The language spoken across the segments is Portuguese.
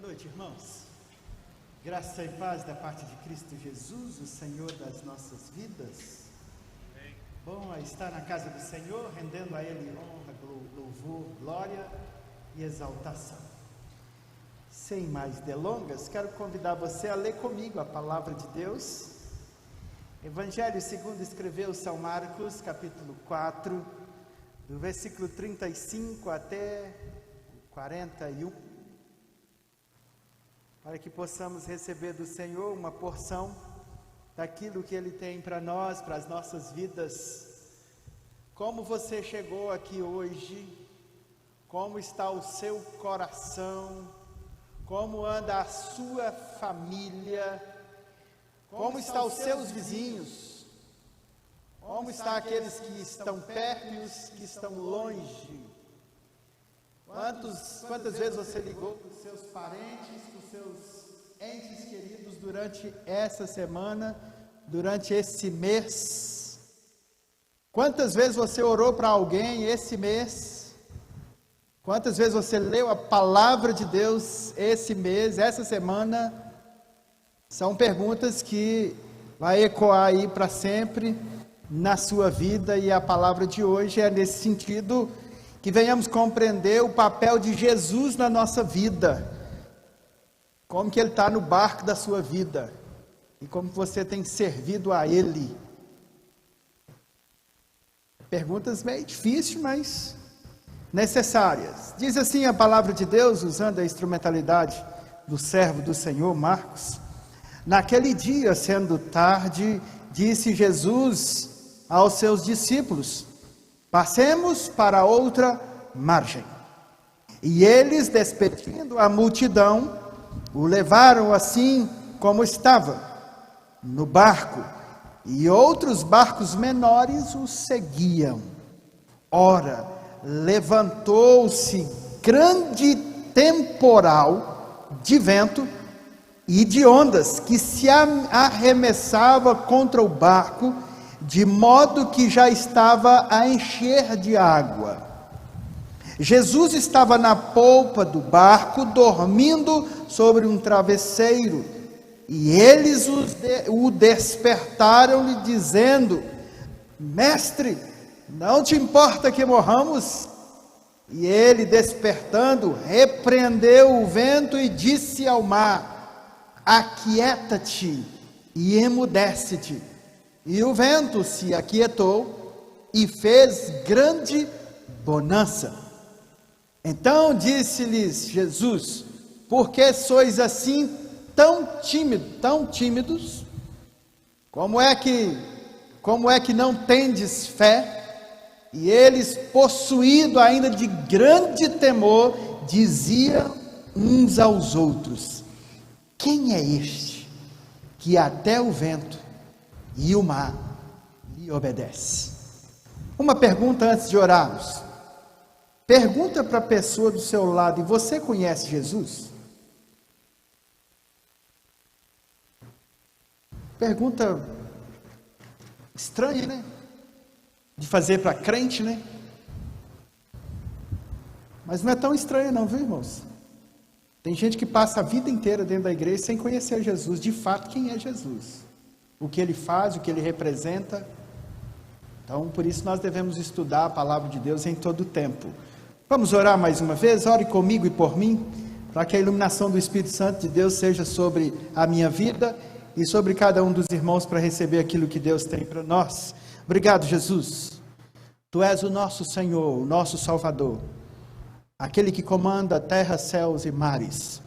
noite, irmãos. Graça e paz da parte de Cristo Jesus, o Senhor das nossas vidas. Amém. Bom é estar na casa do Senhor, rendendo a Ele honra, louvor, glória e exaltação. Sem mais delongas, quero convidar você a ler comigo a palavra de Deus. Evangelho segundo escreveu São Marcos, capítulo 4, do versículo 35 até 41. Para que possamos receber do Senhor uma porção daquilo que Ele tem para nós, para as nossas vidas. Como você chegou aqui hoje? Como está o seu coração? Como anda a sua família? Como estão os seus vizinhos? Como estão aqueles que estão perto e os que estão longe? Quantas vezes você ligou para os seus parentes, para os seus entes queridos durante essa semana, durante esse mês? Quantas vezes você orou para alguém esse mês? Quantas vezes você leu a palavra de Deus esse mês, essa semana? São perguntas que vai ecoar aí para sempre na sua vida, e a palavra de hoje é nesse sentido, que venhamos compreender o papel de Jesus na nossa vida, como que Ele está no barco da sua vida, e como você tem servido a Ele. Perguntas meio difíceis, mas necessárias. Diz assim a palavra de Deus, usando a instrumentalidade do servo do Senhor, Marcos: naquele dia, sendo tarde, disse Jesus aos seus discípulos: passemos para outra margem. E eles, despedindo a multidão, o levaram assim como estava, no barco, e outros barcos menores o seguiam. Ora, levantou-se grande temporal de vento e de ondas, que se arremessava contra o barco, de modo que já estava a encher de água. Jesus estava na polpa do barco, dormindo sobre um travesseiro, e eles o despertaram-lhe, dizendo: mestre, não te importa que morramos? E ele, despertando, repreendeu o vento e disse ao mar: aquieta-te e emudece-te. E o vento se aquietou e fez grande bonança. Então disse-lhes Jesus: por que sois assim tão tímidos? Como é que não tendes fé? E eles, possuídos ainda de grande temor, diziam uns aos outros: quem é este que até o vento e o mar lhe obedece? Uma pergunta antes de orarmos. Pergunta para a pessoa do seu lado: e você conhece Jesus? Pergunta estranha, né? De fazer para crente, né? Mas não é tão estranha não, viu, irmãos? Tem gente que passa a vida inteira dentro da igreja sem conhecer Jesus. De fato, quem é Jesus? O que Ele faz, o que Ele representa. Então, por isso nós devemos estudar a palavra de Deus em todo o tempo. Vamos orar mais uma vez? Ore comigo e por mim, para que a iluminação do Espírito Santo de Deus seja sobre a minha vida e sobre cada um dos irmãos, para receber aquilo que Deus tem para nós. Obrigado, Jesus. Tu és o nosso Senhor, o nosso Salvador, aquele que comanda terra, céus e mares,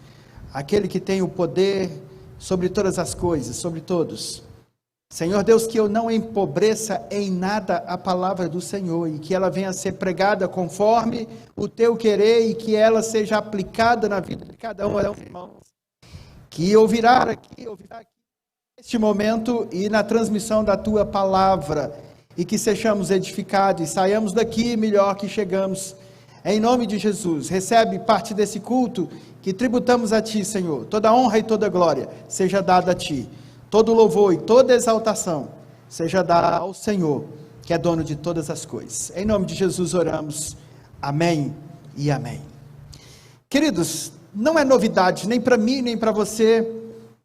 aquele que tem o poder sobre todas as coisas, sobre todos. Senhor Deus, que eu não empobreça em nada a palavra do Senhor, e que ela venha a ser pregada conforme o teu querer, e que ela seja aplicada na vida de cada um dos irmãos que ouvirá aqui neste momento e na transmissão da tua palavra, e que sejamos edificados e saiamos daqui melhor que chegamos. Em nome de Jesus, recebe parte desse culto que tributamos a ti, Senhor. Toda honra e toda glória seja dada a ti. Todo louvor e toda exaltação seja dada ao Senhor, que é dono de todas as coisas. Em nome de Jesus oramos. Amém e amém. Queridos, Não é novidade, nem para mim, nem para você,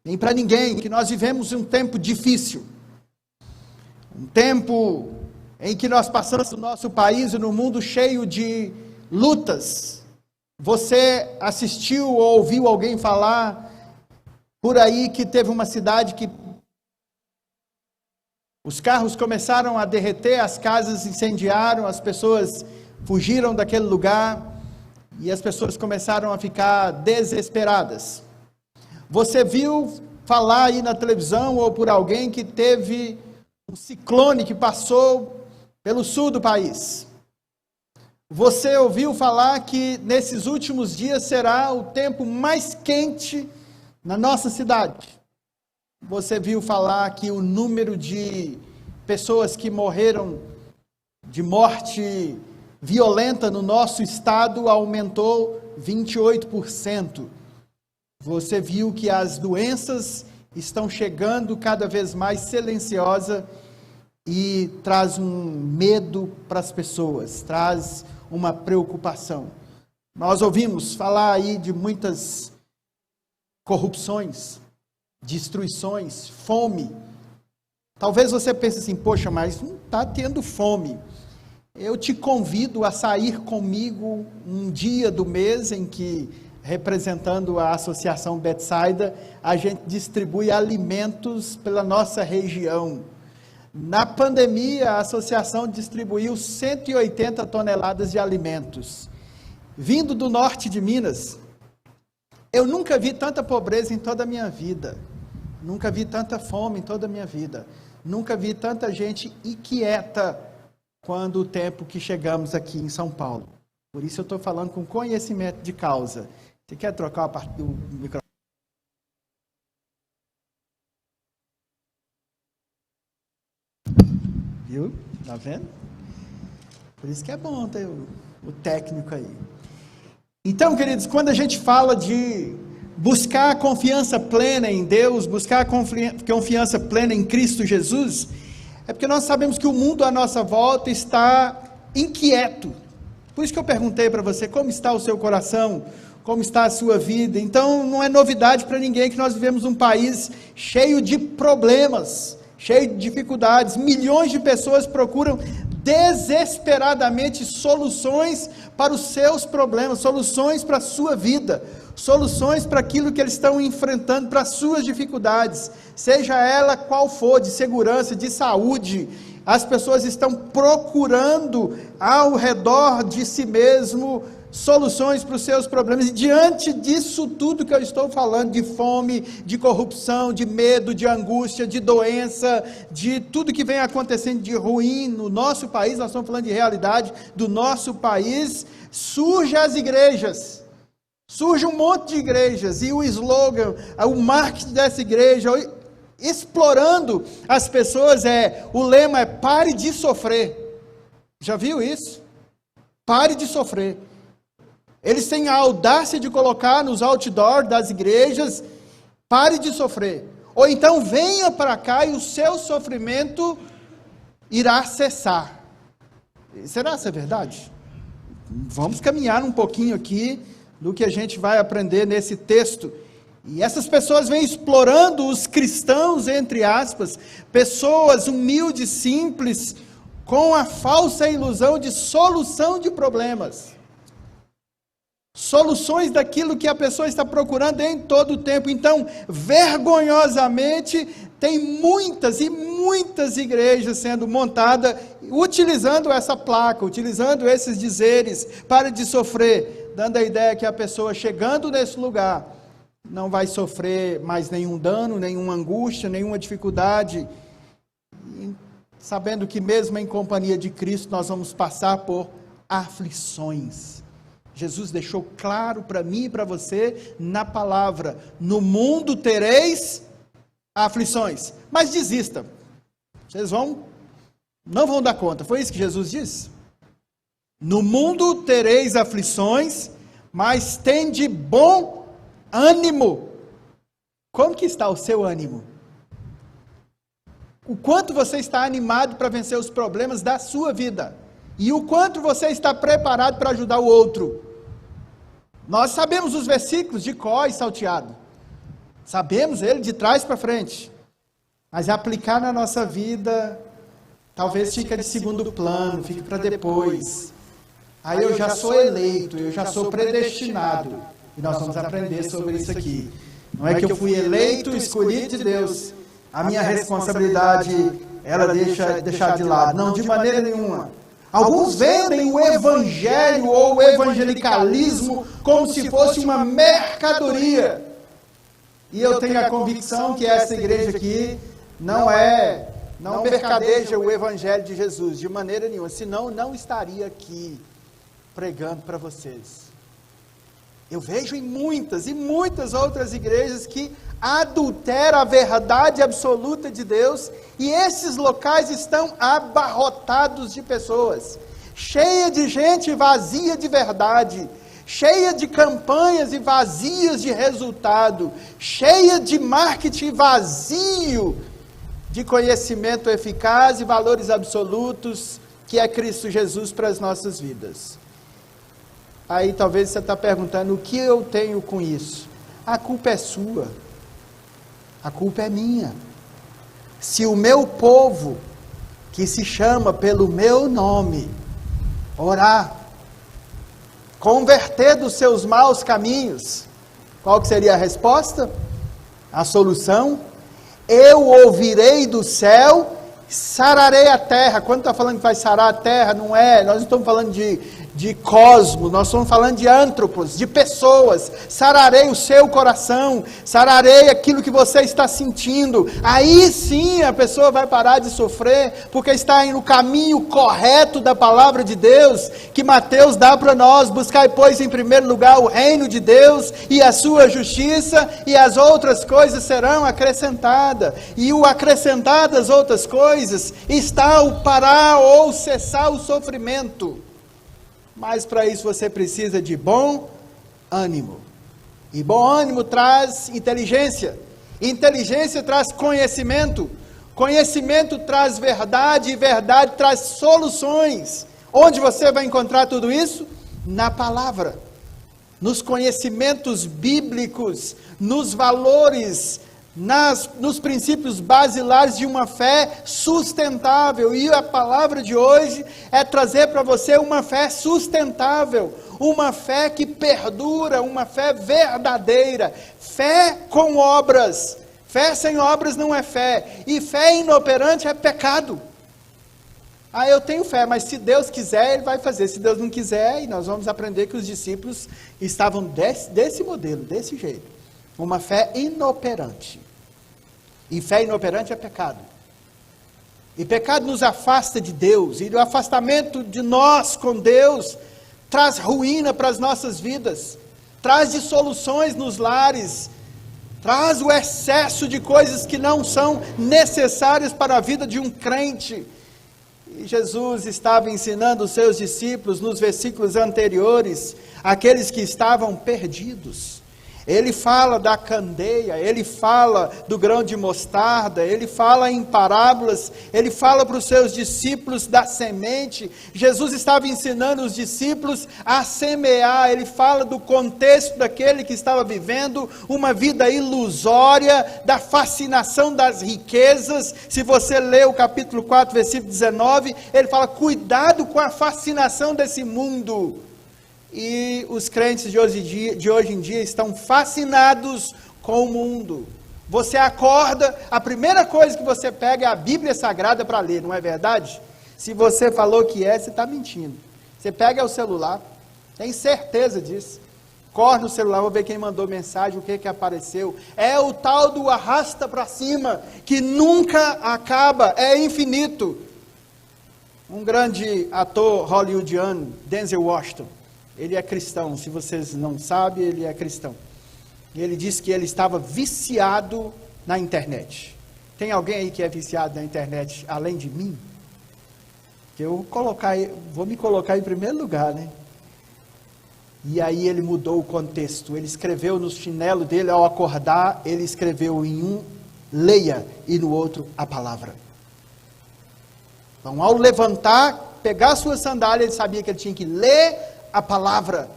nem para ninguém, que nós vivemos um tempo difícil. Um tempo em que nós passamos no nosso país e no mundo cheio de lutas. Você assistiu ou ouviu alguém falar por aí que teve uma cidade que os carros começaram a derreter, as casas incendiaram, as pessoas fugiram daquele lugar e as pessoas começaram a ficar desesperadas. Você viu falar aí na televisão ou por alguém que teve um ciclone que passou pelo sul do país? Você ouviu falar que nesses últimos dias será o tempo mais quente na nossa cidade? Você viu falar que o número de pessoas que morreram de morte violenta no nosso estado aumentou 28%. Você viu que as doenças estão chegando cada vez mais silenciosa e traz um medo para as pessoas, traz uma preocupação. Nós ouvimos falar aí de muitas corrupções, destruições, fome. Talvez você pense assim, poxa, mas não está tendo fome. Eu te convido a sair comigo um dia do mês em que, representando a Associação Betsaida, a gente distribui alimentos pela nossa região. Na pandemia, a associação distribuiu 180 toneladas de alimentos. Vindo do norte de Minas, eu nunca vi tanta pobreza em toda a minha vida. Nunca vi tanta fome em toda a minha vida. Nunca vi tanta gente inquieta quando o tempo que chegamos aqui em São Paulo. Por isso eu estou falando com conhecimento de causa. Você quer trocar a parte do microfone? Viu? Tá vendo? Por isso que é bom ter o técnico aí. Então, queridos, quando a gente fala de buscar a confiança plena em Deus, buscar a confiança plena em Cristo Jesus, é porque nós sabemos que o mundo à nossa volta está inquieto. Por isso que eu perguntei para você, como está o seu coração? Como está a sua vida? Então, não é novidade para ninguém que nós vivemos um país cheio de problemas, cheio de dificuldades. Milhões de pessoas procuram desesperadamente soluções para os seus problemas, soluções para a sua vida, soluções para aquilo que eles estão enfrentando, para as suas dificuldades, seja ela qual for, de segurança, de saúde. As pessoas estão procurando ao redor de si mesmo soluções para os seus problemas, e diante disso tudo que eu estou falando, de fome, de corrupção, de medo, de angústia, de doença, de tudo que vem acontecendo de ruim no nosso país, nós estamos falando de realidade do nosso país, surgem as igrejas, surge um monte de igrejas, e o slogan, o marketing dessa igreja, explorando as pessoas, o lema é pare de sofrer. Já viu isso? Pare de sofrer. Eles têm a audácia de colocar nos outdoors das igrejas, pare de sofrer. Ou então venha para cá e o seu sofrimento irá cessar. Será que é verdade? Vamos caminhar um pouquinho aqui do que a gente vai aprender nesse texto. E essas pessoas vêm explorando os cristãos, entre aspas, pessoas humildes, simples, com a falsa ilusão de solução de problemas. Soluções daquilo que a pessoa está procurando em todo o tempo. Então, vergonhosamente, tem muitas e muitas igrejas sendo montadas, utilizando essa placa, utilizando esses dizeres, para de sofrer, dando a ideia que a pessoa chegando nesse lugar, não vai sofrer mais nenhum dano, nenhuma angústia, nenhuma dificuldade, sabendo que mesmo em companhia de Cristo, nós vamos passar por aflições. Jesus deixou claro para mim e para você, na palavra, no mundo tereis aflições, mas desista, vocês não vão dar conta, foi isso que Jesus disse? No mundo tereis aflições, mas tende bom ânimo. Como que está o seu ânimo? O quanto você está animado para vencer os problemas da sua vida? E o quanto você está preparado para ajudar o outro? Nós sabemos os versículos de cor e salteado. Sabemos ele de trás para frente. Mas aplicar na nossa vida, talvez fique de segundo plano, fique para depois. Aí eu já sou eleito, eu já sou predestinado. E nós vamos aprender sobre isso aqui. Não é que eu fui eleito, escolhido de Deus. A minha responsabilidade, ela deixar de lado. Não, de maneira nenhuma. Alguns vendem o evangelho ou o evangelicalismo como se fosse uma mercadoria. E eu tenho a convicção que essa igreja aqui não mercadeja o evangelho de Jesus, de maneira nenhuma. Senão, não estaria aqui pregando para vocês. Eu vejo em muitas e muitas outras igrejas que adulteram a verdade absoluta de Deus, e esses locais estão abarrotados de pessoas, cheia de gente vazia de verdade, cheia de campanhas e vazias de resultado, cheia de marketing vazio de conhecimento eficaz e valores absolutos, que é Cristo Jesus para as nossas vidas. Aí talvez você está perguntando, o que eu tenho com isso? A culpa é sua. A culpa é minha. Se o meu povo, que se chama pelo meu nome, orar, converter dos seus maus caminhos, qual que seria a resposta? A solução? Eu ouvirei do céu, sararei a terra. Quando está falando que vai sarar a terra, não é, nós não estamos falando de cosmos, nós estamos falando de antropos, de pessoas. Sararei o seu coração, sararei aquilo que você está sentindo. Aí sim a pessoa vai parar de sofrer, porque está no caminho correto da palavra de Deus, que Mateus dá para nós: buscai, pois, em primeiro lugar o reino de Deus e a sua justiça, e as outras coisas serão acrescentadas. E o acrescentar das outras coisas está o parar ou cessar o sofrimento. Mas para isso você precisa de bom ânimo. E bom ânimo traz inteligência. Inteligência traz conhecimento. Conhecimento traz verdade. E verdade traz soluções. Onde você vai encontrar tudo isso? Na palavra. Nos conhecimentos bíblicos. Nos valores, nos princípios basilares de uma fé sustentável. E a palavra de hoje é trazer para você uma fé sustentável, uma fé que perdura, uma fé verdadeira, fé com obras. Fé sem obras não é fé, e fé inoperante é pecado. Eu tenho fé, mas se Deus quiser, Ele vai fazer. Se Deus não quiser, e nós vamos aprender que os discípulos estavam desse modelo, desse jeito. Uma fé inoperante. E fé inoperante é pecado. E pecado nos afasta de Deus. E o afastamento de nós com Deus traz ruína para as nossas vidas. Traz dissoluções nos lares. Traz o excesso de coisas que não são necessárias para a vida de um crente. E Jesus estava ensinando os seus discípulos nos versículos anteriores, aqueles que estavam perdidos. Ele fala da candeia, ele fala do grão de mostarda, ele fala em parábolas, ele fala para os seus discípulos da semente. Jesus estava ensinando os discípulos a semear, ele fala do contexto daquele que estava vivendo uma vida ilusória, da fascinação das riquezas. Se você ler o capítulo 4, versículo 19, ele fala: cuidado com a fascinação desse mundo. E os crentes de hoje em dia estão fascinados com o mundo. Você acorda, a primeira coisa que você pega é a Bíblia Sagrada para ler, não é verdade? Se você falou que é, você está mentindo. Você pega o celular, tem certeza disso. Corre no celular, vou ver quem mandou mensagem, o que apareceu. É o tal do arrasta para cima, que nunca acaba, é infinito. Um grande ator hollywoodiano, Denzel Washington, ele é cristão, se vocês não sabem, ele é cristão. E ele disse que ele estava viciado na internet. Tem alguém aí que é viciado na internet, além de mim? Que eu vou me colocar em primeiro lugar, né? E aí ele mudou o contexto. Ele escreveu no chinelo dele, ao acordar, ele escreveu em um, leia, e no outro, a palavra. Então, ao levantar, pegar a sua sandália, ele sabia que ele tinha que ler a palavra.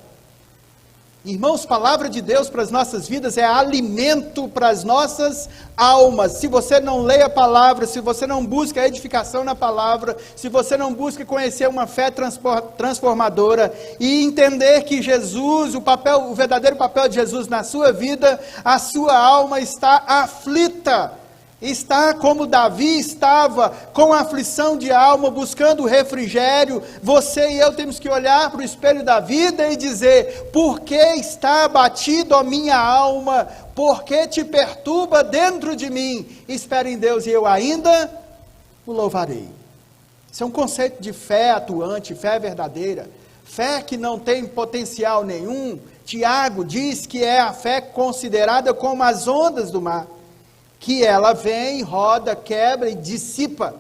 Irmãos, palavra de Deus para as nossas vidas é alimento para as nossas almas. Se você não lê a palavra, se você não busca a edificação na palavra, se você não busca conhecer uma fé transformadora e entender que Jesus, o verdadeiro papel de Jesus na sua vida, a sua alma está aflita. Está como Davi estava, com aflição de alma, buscando refrigério. Você e eu temos que olhar para o espelho da vida e dizer: por que está abatido a minha alma? Por que te perturba dentro de mim? Espere em Deus e eu ainda o louvarei. Isso é um conceito de fé atuante, fé verdadeira. Fé que não tem potencial nenhum. Tiago diz que é a fé considerada como as ondas do mar, que ela vem, roda, quebra e dissipa.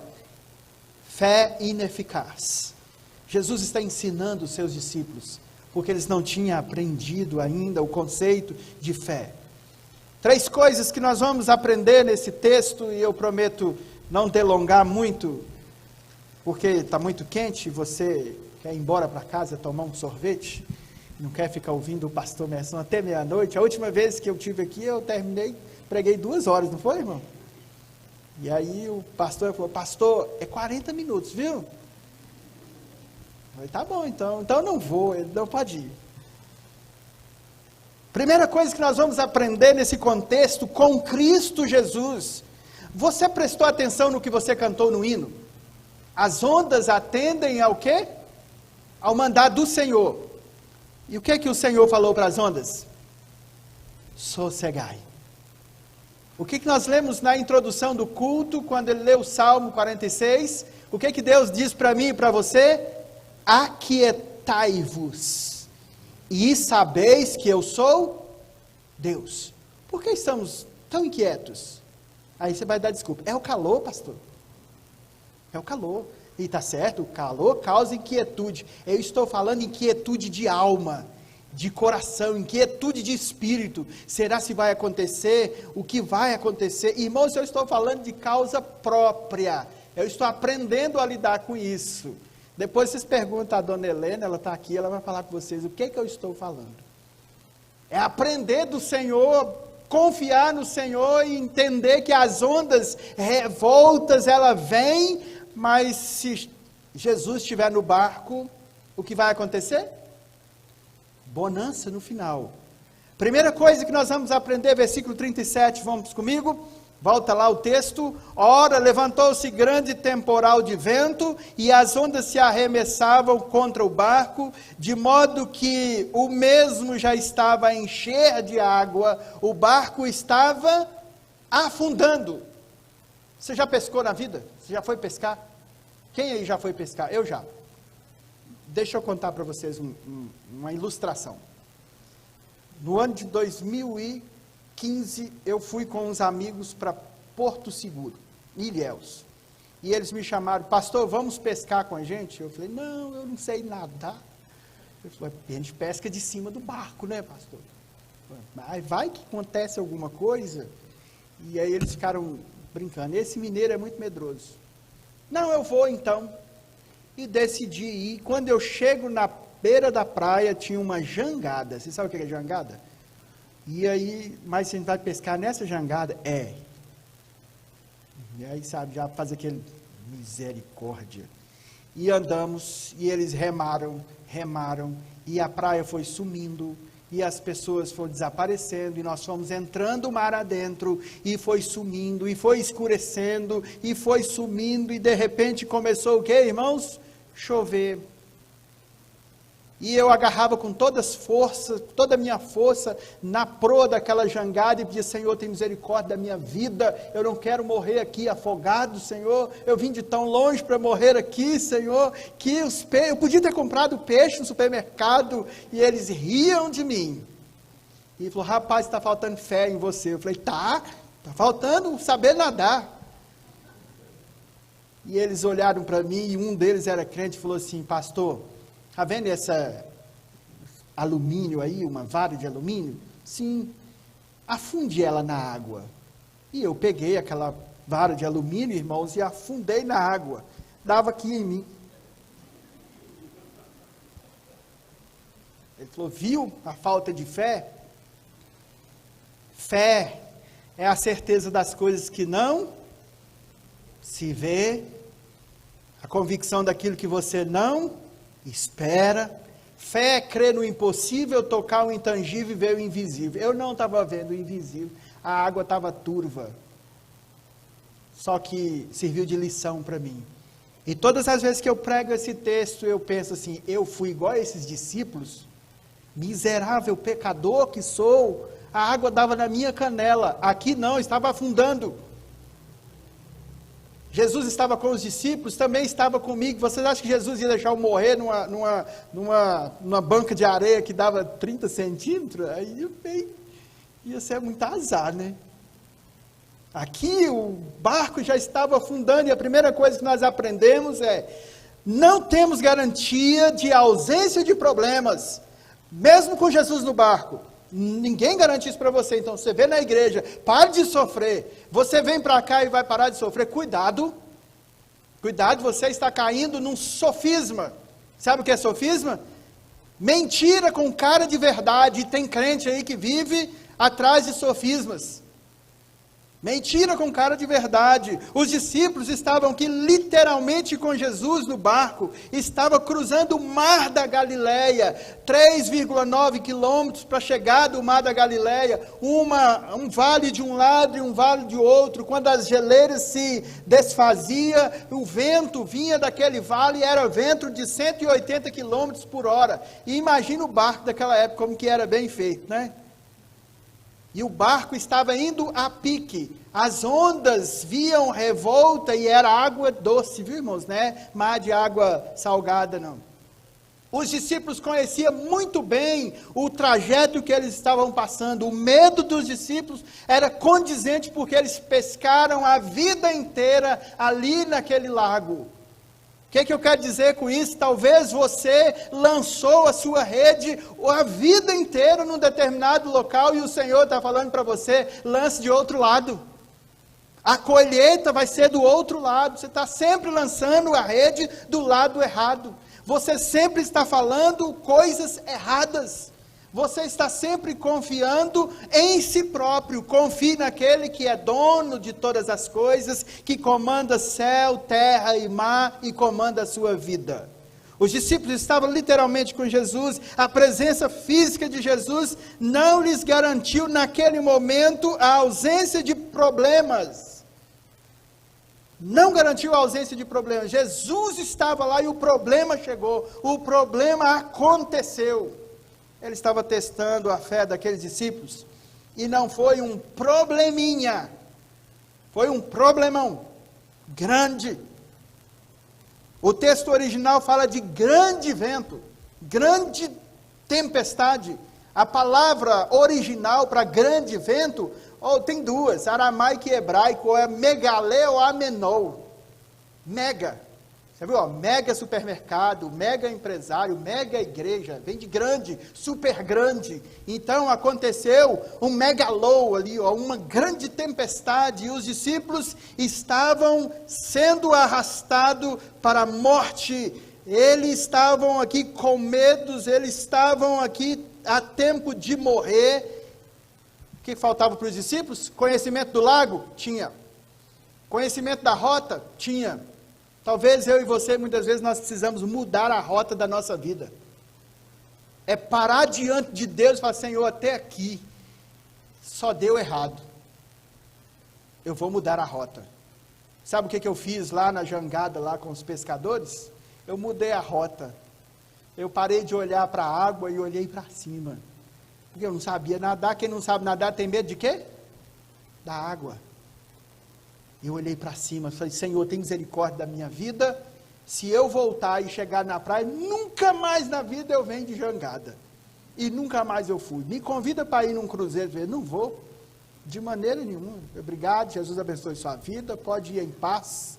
Fé ineficaz. Jesus está ensinando os seus discípulos, porque eles não tinham aprendido ainda o conceito de fé. 3 coisas que nós vamos aprender nesse texto, e eu prometo não delongar muito, porque está muito quente, você quer ir embora para casa tomar um sorvete, não quer ficar ouvindo o pastor Merson até meia-noite. A última vez que eu estive aqui, eu preguei 2 horas, não foi, irmão? E aí o pastor falou: pastor, é 40 minutos, viu? Eu falei: tá bom, então não vou, ele não pode ir. Primeira coisa que nós vamos aprender nesse contexto, com Cristo Jesus. Você prestou atenção no que você cantou no hino? As ondas atendem ao quê? Ao mandado do Senhor. E o que o Senhor falou para as ondas? Sossegai. O que nós lemos na introdução do culto, quando ele leu o Salmo 46? O que Deus diz para mim e para você? Aquietai-vos, e sabeis que eu sou Deus. Por que estamos tão inquietos? Aí você vai dar desculpa: é o calor, pastor. É o calor. E está certo, o calor causa inquietude. Eu estou falando inquietude de alma, de coração, inquietude de espírito. Será se vai acontecer? O que vai acontecer? Irmãos, eu estou falando de causa própria. Eu estou aprendendo a lidar com isso. Depois vocês perguntam à dona Helena, ela está aqui, ela vai falar com vocês o que eu estou falando. É aprender do Senhor, confiar no Senhor e entender que as ondas revoltas, ela vem, mas se Jesus estiver no barco, o que vai acontecer? Bonança no final. Primeira coisa que nós vamos aprender, versículo 37, vamos comigo? Volta lá o texto. Ora, levantou-se grande temporal de vento, e as ondas se arremessavam contra o barco, de modo que o mesmo já estava a encher de água, o barco estava afundando. Você já pescou na vida? Você já foi pescar? Quem aí já foi pescar? Eu já. Deixa eu contar para vocês uma ilustração. No ano de 2015, eu fui com uns amigos para Porto Seguro, Ilhéus. E eles me chamaram: pastor, vamos pescar com a gente? Eu falei: não, eu não sei nadar. Ele falou: a gente pesca de cima do barco, né, pastor? Mas vai que acontece alguma coisa. E aí eles ficaram brincando: esse mineiro é muito medroso. Não, eu vou então. E decidi ir. Quando eu chego na beira da praia, tinha uma jangada. Você sabe o que é jangada? E aí, mas você vai pescar nessa jangada? É. E aí, sabe, já faz aquele misericórdia. E andamos, e eles remaram, e a praia foi sumindo, e as pessoas foram desaparecendo, e nós fomos entrando o mar adentro, e foi sumindo, e foi escurecendo, e foi sumindo, e de repente começou o quê, irmãos? Chover. E eu agarrava com toda a minha força na proa daquela jangada e pedia: Senhor, tem misericórdia da minha vida, eu não quero morrer aqui afogado, Senhor, eu vim de tão longe para morrer aqui, Senhor, que eu podia ter comprado peixe no supermercado. E eles riam de mim. E falou: rapaz, está faltando fé em você. Eu falei: tá faltando saber nadar. E eles olharam para mim, e um deles era crente e falou assim: pastor, está vendo essa alumínio aí, uma vara de alumínio? Sim, afunde ela na água. E eu peguei aquela vara de alumínio, irmãos, e afundei na água. Dava aqui em mim. Ele falou, viu a falta de fé? Fé é a certeza das coisas que não se vê, a convicção daquilo que você não espera. Fé é crer no impossível, tocar o intangível e ver o invisível. Eu não estava vendo o invisível, a água estava turva. Só que serviu de lição para mim. E todas as vezes que eu prego esse texto, eu penso assim, eu fui igual a esses discípulos, miserável pecador que sou, a água dava na minha canela, aqui não, estava afundando. Jesus estava com os discípulos, também estava comigo. Vocês acham que Jesus ia deixar eu morrer numa banca de areia que dava 30 centímetros? Aí ia ser muito azar, né? Aqui o barco já estava afundando e a primeira coisa que nós aprendemos é: não temos garantia de ausência de problemas, mesmo com Jesus no barco. Ninguém garante isso para você. Então você vem na igreja, pare de sofrer. Você vem para cá e vai parar de sofrer. Cuidado, você está caindo num sofisma. Sabe o que é sofisma? Mentira com cara de verdade. E tem crente aí que vive atrás de sofismas. Mentira com cara de verdade. Os discípulos estavam aqui literalmente com Jesus no barco, estava cruzando o mar da Galileia, 3,9 quilômetros para chegar do mar da Galileia, um vale de um lado e um vale de outro. Quando as geleiras se desfaziam, o vento vinha daquele vale, era vento de 180 quilômetros por hora. E imagina o barco daquela época, como que era bem feito, né? E o barco estava indo a pique, as ondas viam revolta e era água doce, viu, irmãos, né? Mar de água salgada, não. Os discípulos conheciam muito bem o trajeto que eles estavam passando. O medo dos discípulos era condizente porque eles pescaram a vida inteira ali naquele lago. O que eu quero dizer com isso? Talvez você lançou a sua rede a vida inteira num determinado local e o Senhor está falando para você, lance de outro lado. A colheita vai ser do outro lado. Você está sempre lançando a rede do lado errado. Você sempre está falando coisas erradas. Você está sempre confiando em si próprio. Confie naquele que é dono de todas as coisas, que comanda céu, terra e mar e comanda a sua vida. Os discípulos estavam literalmente com Jesus. A presença física de Jesus não lhes garantiu naquele momento a ausência de problemas. Não garantiu a ausência de problemas. Jesus estava lá e o problema chegou. O problema aconteceu. Ele estava testando a fé daqueles discípulos, e não foi um probleminha, foi um problemão grande. O texto original fala de grande vento, grande tempestade. A palavra original para grande vento, tem duas, aramaico e hebraico, ou é megalé ou amenou. Mega. Você viu? Mega supermercado, mega empresário, mega igreja, vem de grande, super grande. Então aconteceu um megalô ali, uma grande tempestade, e os discípulos estavam sendo arrastados para a morte. Eles estavam aqui com medos, eles estavam aqui a tempo de morrer. O que faltava para os discípulos? Conhecimento do lago? Tinha. Conhecimento da rota? Tinha. Talvez eu e você, muitas vezes, nós precisamos mudar a rota da nossa vida. É parar diante de Deus e falar, Senhor, até aqui, só deu errado. Eu vou mudar a rota. Sabe o que eu fiz lá na jangada, lá com os pescadores? Eu mudei a rota. Eu parei de olhar para a água e olhei para cima. Porque eu não sabia nadar. Quem não sabe nadar tem medo de quê? Da água. Eu olhei para cima e falei, Senhor, tem misericórdia da minha vida. Se eu voltar e chegar na praia, nunca mais na vida eu venho de jangada. E nunca mais eu fui. Me convida para ir num cruzeiro. Não vou, de maneira nenhuma. Obrigado, Jesus abençoe sua vida, pode ir em paz.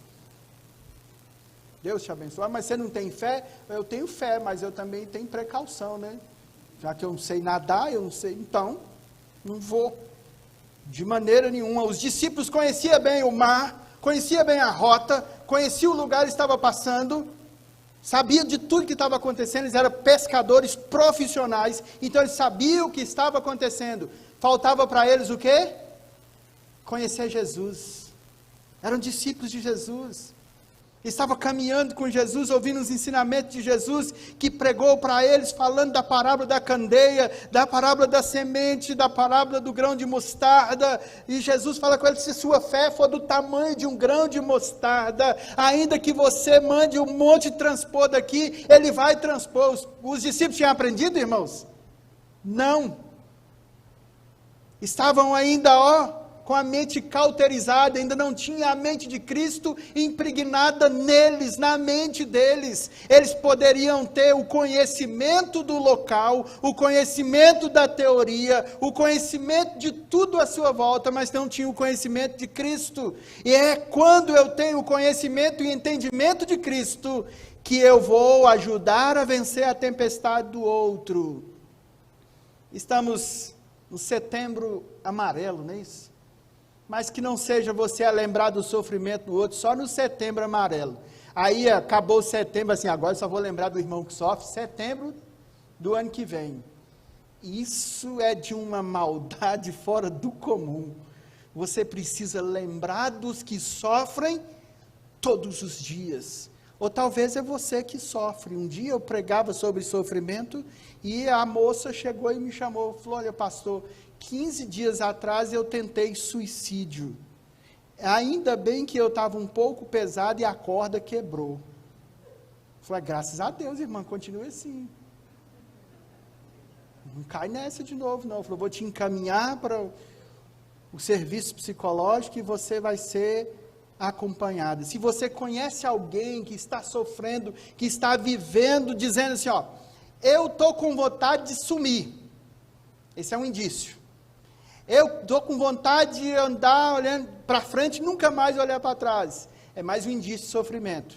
Deus te abençoe. Mas você não tem fé? Eu tenho fé, mas eu também tenho precaução, né? Já que eu não sei nadar, eu não sei, então, não vou. De maneira nenhuma. Os discípulos conheciam bem o mar, conheciam bem a rota, conheciam o lugar que estava passando, sabia de tudo que estava acontecendo, eles eram pescadores profissionais, então eles sabiam o que estava acontecendo. Faltava para eles o quê? Conhecer Jesus. Eram discípulos de Jesus. Estava caminhando com Jesus, ouvindo os ensinamentos de Jesus, que pregou para eles, falando da parábola da candeia, da parábola da semente, da parábola do grão de mostarda, e Jesus fala com eles, se sua fé for do tamanho de um grão de mostarda, ainda que você mande um monte transpor daqui, ele vai transpor. Os discípulos tinham aprendido, irmãos? Não. Estavam ainda, com a mente cauterizada, ainda não tinha a mente de Cristo impregnada neles, na mente deles. Eles poderiam ter o conhecimento do local, o conhecimento da teoria, o conhecimento de tudo à sua volta, mas não tinham o conhecimento de Cristo. E é quando eu tenho o conhecimento e entendimento de Cristo, que eu vou ajudar a vencer a tempestade do outro. Estamos no setembro amarelo, não é isso? Mas que não seja você a lembrar do sofrimento do outro só no setembro amarelo. Aí acabou setembro, assim, agora eu só vou lembrar do irmão que sofre, setembro do ano que vem. Isso é de uma maldade fora do comum. Você precisa lembrar dos que sofrem todos os dias. Ou talvez é você que sofre. Um dia eu pregava sobre sofrimento e a moça chegou e me chamou, falou, olha pastor, 15 dias atrás eu tentei suicídio. Ainda bem que eu estava um pouco pesado e a corda quebrou. Falei, graças a Deus, irmã, continue assim. Não cai nessa de novo, não. Falei, vou te encaminhar para o serviço psicológico e você vai ser acompanhada. Se você conhece alguém que está sofrendo, que está vivendo, dizendo assim, eu estou com vontade de sumir. Esse é um indício. Eu estou com vontade de andar olhando para frente e nunca mais olhar para trás. É mais um indício de sofrimento.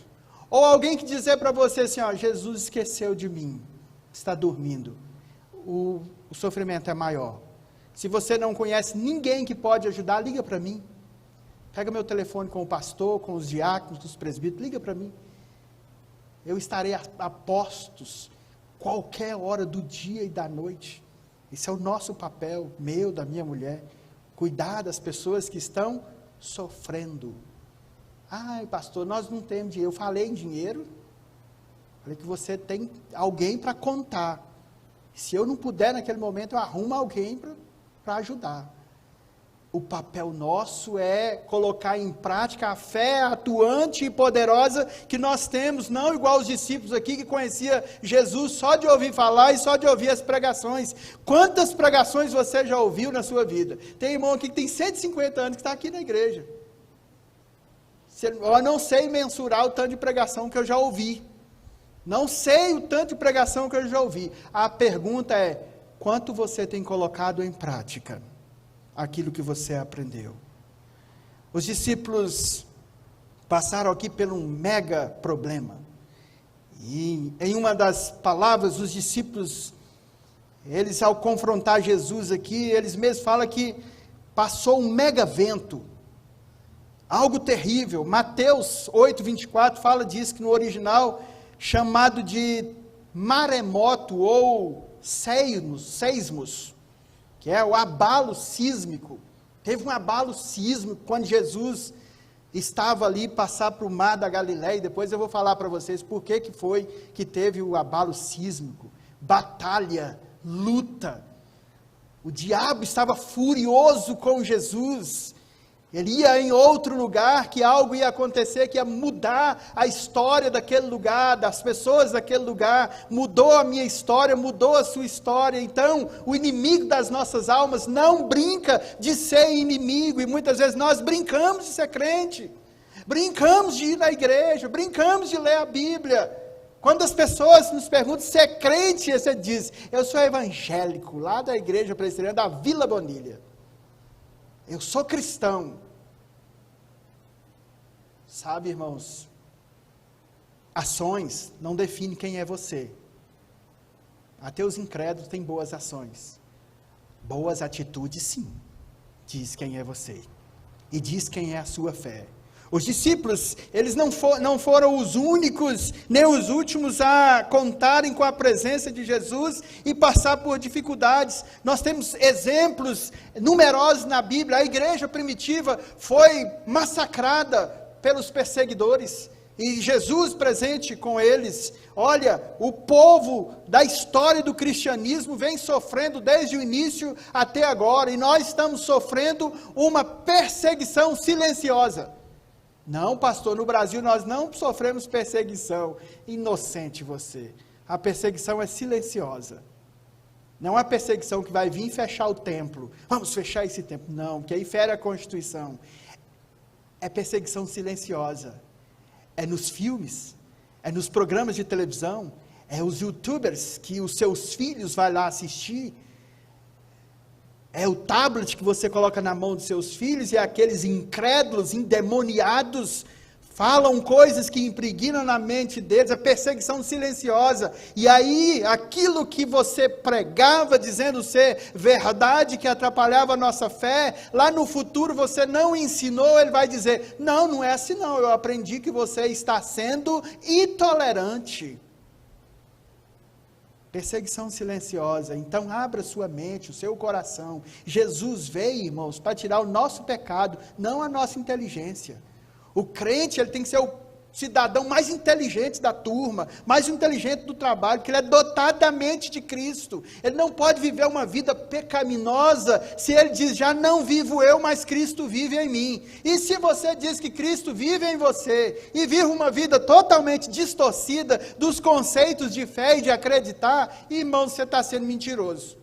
Ou alguém que dizer para você assim, Jesus esqueceu de mim, está dormindo. O sofrimento é maior. Se você não conhece ninguém que pode ajudar, liga para mim. Pega meu telefone com o pastor, com os diáconos, os presbíteros, liga para mim. Eu estarei a postos, qualquer hora do dia e da noite. Esse é o nosso papel, meu, da minha mulher, cuidar das pessoas que estão sofrendo. Ai, pastor, nós não temos dinheiro. Eu falei em dinheiro, falei que você tem alguém para contar. Se eu não puder naquele momento, eu arrumo alguém para ajudar. O papel nosso é colocar em prática a fé atuante e poderosa que nós temos, não igual os discípulos aqui que conhecia Jesus só de ouvir falar e só de ouvir as pregações. Quantas pregações você já ouviu na sua vida? Tem irmão aqui que tem 150 anos que está aqui na igreja. Eu não sei mensurar o tanto de pregação que eu já ouvi. Não sei o tanto de pregação que eu já ouvi. A pergunta é, quanto você tem colocado em prática aquilo que você aprendeu? Os discípulos passaram aqui por um mega problema. E em uma das palavras, os discípulos, eles ao confrontar Jesus aqui, eles mesmos falam que passou um mega vento. Algo terrível. Mateus 8:24 fala disso, que no original, chamado de maremoto ou seismos, que é o abalo sísmico. Teve um abalo sísmico quando Jesus estava ali, passar para o mar da Galileia, e depois eu vou falar para vocês por que foi que teve o abalo sísmico. Batalha, luta. O diabo estava furioso com Jesus. Ele ia em outro lugar, que algo ia acontecer, que ia mudar a história daquele lugar, das pessoas daquele lugar. Mudou a minha história, mudou a sua história. Então, o inimigo das nossas almas não brinca de ser inimigo, e muitas vezes nós brincamos de ser crente, brincamos de ir na igreja, brincamos de ler a Bíblia. Quando as pessoas nos perguntam se é crente, você diz, eu sou evangélico, lá da igreja presbiteriana da Vila Bonilha. Eu sou cristão. Sabe, irmãos, ações não definem quem é você. Até os incrédulos têm boas ações. Boas atitudes, sim, diz quem é você. E diz quem é a sua fé. Os discípulos, eles não foram os únicos, nem os últimos a contarem com a presença de Jesus e passar por dificuldades. Nós temos exemplos numerosos na Bíblia. A igreja primitiva foi massacrada pelos perseguidores, e Jesus presente com eles. Olha, o povo da história do cristianismo vem sofrendo desde o início até agora, e nós estamos sofrendo uma perseguição silenciosa. Não, pastor, no Brasil nós não sofremos perseguição. Inocente você. A perseguição é silenciosa. Não é a perseguição que vai vir e fechar o templo. Vamos fechar esse templo. Não, que aí fere a Constituição. É perseguição silenciosa. É nos filmes, é nos programas de televisão, é os youtubers que os seus filhos vão lá assistir. É o tablet que você coloca na mão dos seus filhos, e aqueles incrédulos, endemoniados, falam coisas que impregnam na mente deles, a perseguição silenciosa. E aí, aquilo que você pregava, dizendo ser verdade, que atrapalhava a nossa fé, lá no futuro você não ensinou, ele vai dizer, não é assim não, eu aprendi que você está sendo intolerante. Perseguição silenciosa. Então abra sua mente, o seu coração. Jesus veio, irmãos, para tirar o nosso pecado, não a nossa inteligência. O crente, ele tem que ser o cidadão mais inteligente da turma, mais inteligente do trabalho, porque ele é dotado da mente de Cristo. Ele não pode viver uma vida pecaminosa, se ele diz, já não vivo eu, mas Cristo vive em mim. E se você diz que Cristo vive em você, e vive uma vida totalmente distorcida dos conceitos de fé e de acreditar, irmão, você está sendo mentiroso,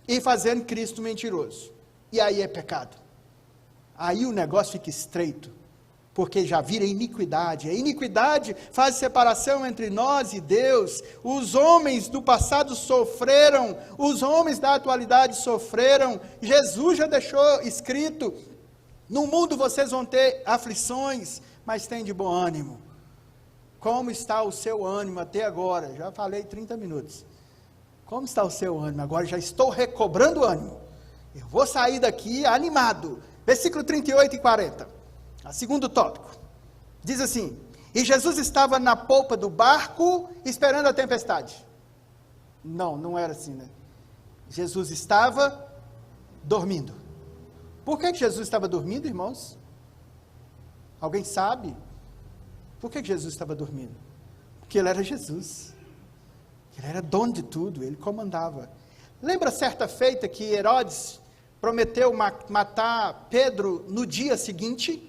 e fazendo Cristo mentiroso. E aí é pecado. Aí o negócio fica estreito, porque já vira iniquidade. A iniquidade faz separação entre nós e Deus. Os homens do passado sofreram, os homens da atualidade sofreram. Jesus já deixou escrito, no mundo vocês vão ter aflições, mas tem de bom ânimo. Como está o seu ânimo até agora? Já falei 30 minutos. Como está o seu ânimo? Agora já estou recobrando o ânimo. Eu vou sair daqui animado. Versículo 38 e 40. O segundo tópico, diz assim, e Jesus estava na polpa do barco, esperando a tempestade. Não era assim, né? Jesus estava dormindo. Por que Jesus estava dormindo, irmãos? Alguém sabe? Por que Jesus estava dormindo? Porque ele era Jesus. Ele era dono de tudo, ele comandava. Lembra certa feita que Herodes prometeu matar Pedro no dia seguinte?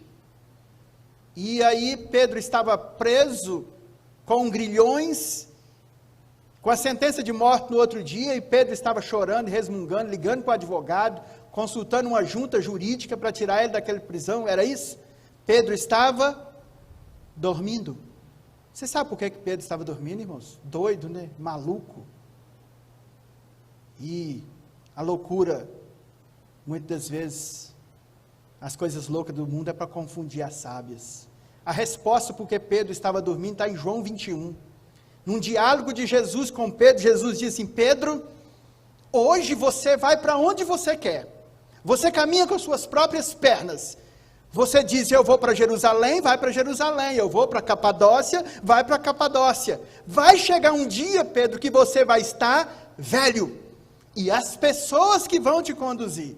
E aí Pedro estava preso com grilhões, com a sentença de morte no outro dia, e Pedro estava chorando, resmungando, ligando para o advogado, consultando uma junta jurídica para tirar ele daquela prisão, era isso? Pedro estava dormindo. Você sabe por que Pedro estava dormindo, irmãos? Doido, né? Maluco. E a loucura, muitas vezes, as coisas loucas do mundo é para confundir as sábias. A resposta porque Pedro estava dormindo está em João 21. Num diálogo de Jesus com Pedro, Jesus disse assim, Pedro, hoje você vai para onde você quer. Você caminha com as suas próprias pernas. Você diz, eu vou para Jerusalém, vai para Jerusalém. Eu vou para Capadócia, vai para Capadócia. Vai chegar um dia, Pedro, que você vai estar velho. E as pessoas que vão te conduzir.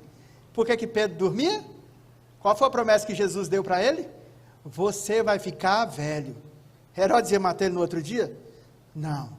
Por que Pedro dormia? Qual foi a promessa que Jesus deu para ele? Você vai ficar velho. Herodes ia matar ele no outro dia? Não.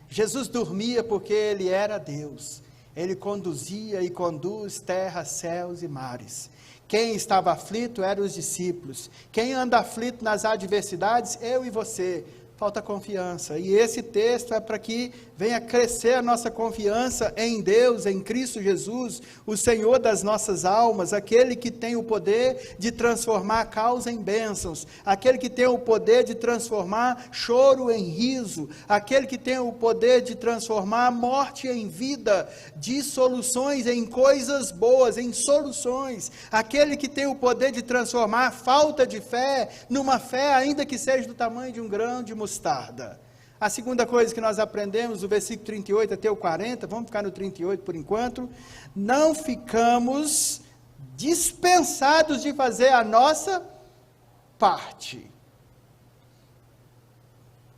Jesus dormia porque ele era Deus. Ele conduzia e conduz terra, céus e mares. Quem estava aflito eram os discípulos. Quem anda aflito nas adversidades? Eu e você. Falta confiança. E esse texto é para que venha crescer a nossa confiança em Deus, em Cristo Jesus, o Senhor das nossas almas, aquele que tem o poder de transformar a causa em bênçãos, aquele que tem o poder de transformar choro em riso, aquele que tem o poder de transformar morte em vida, dissoluções em coisas boas, em soluções, aquele que tem o poder de transformar a falta de fé numa fé ainda que seja do tamanho de um grão de mostarda. A segunda coisa que nós aprendemos, do versículo 38 até o 40, vamos ficar no 38 por enquanto, não ficamos dispensados de fazer a nossa parte.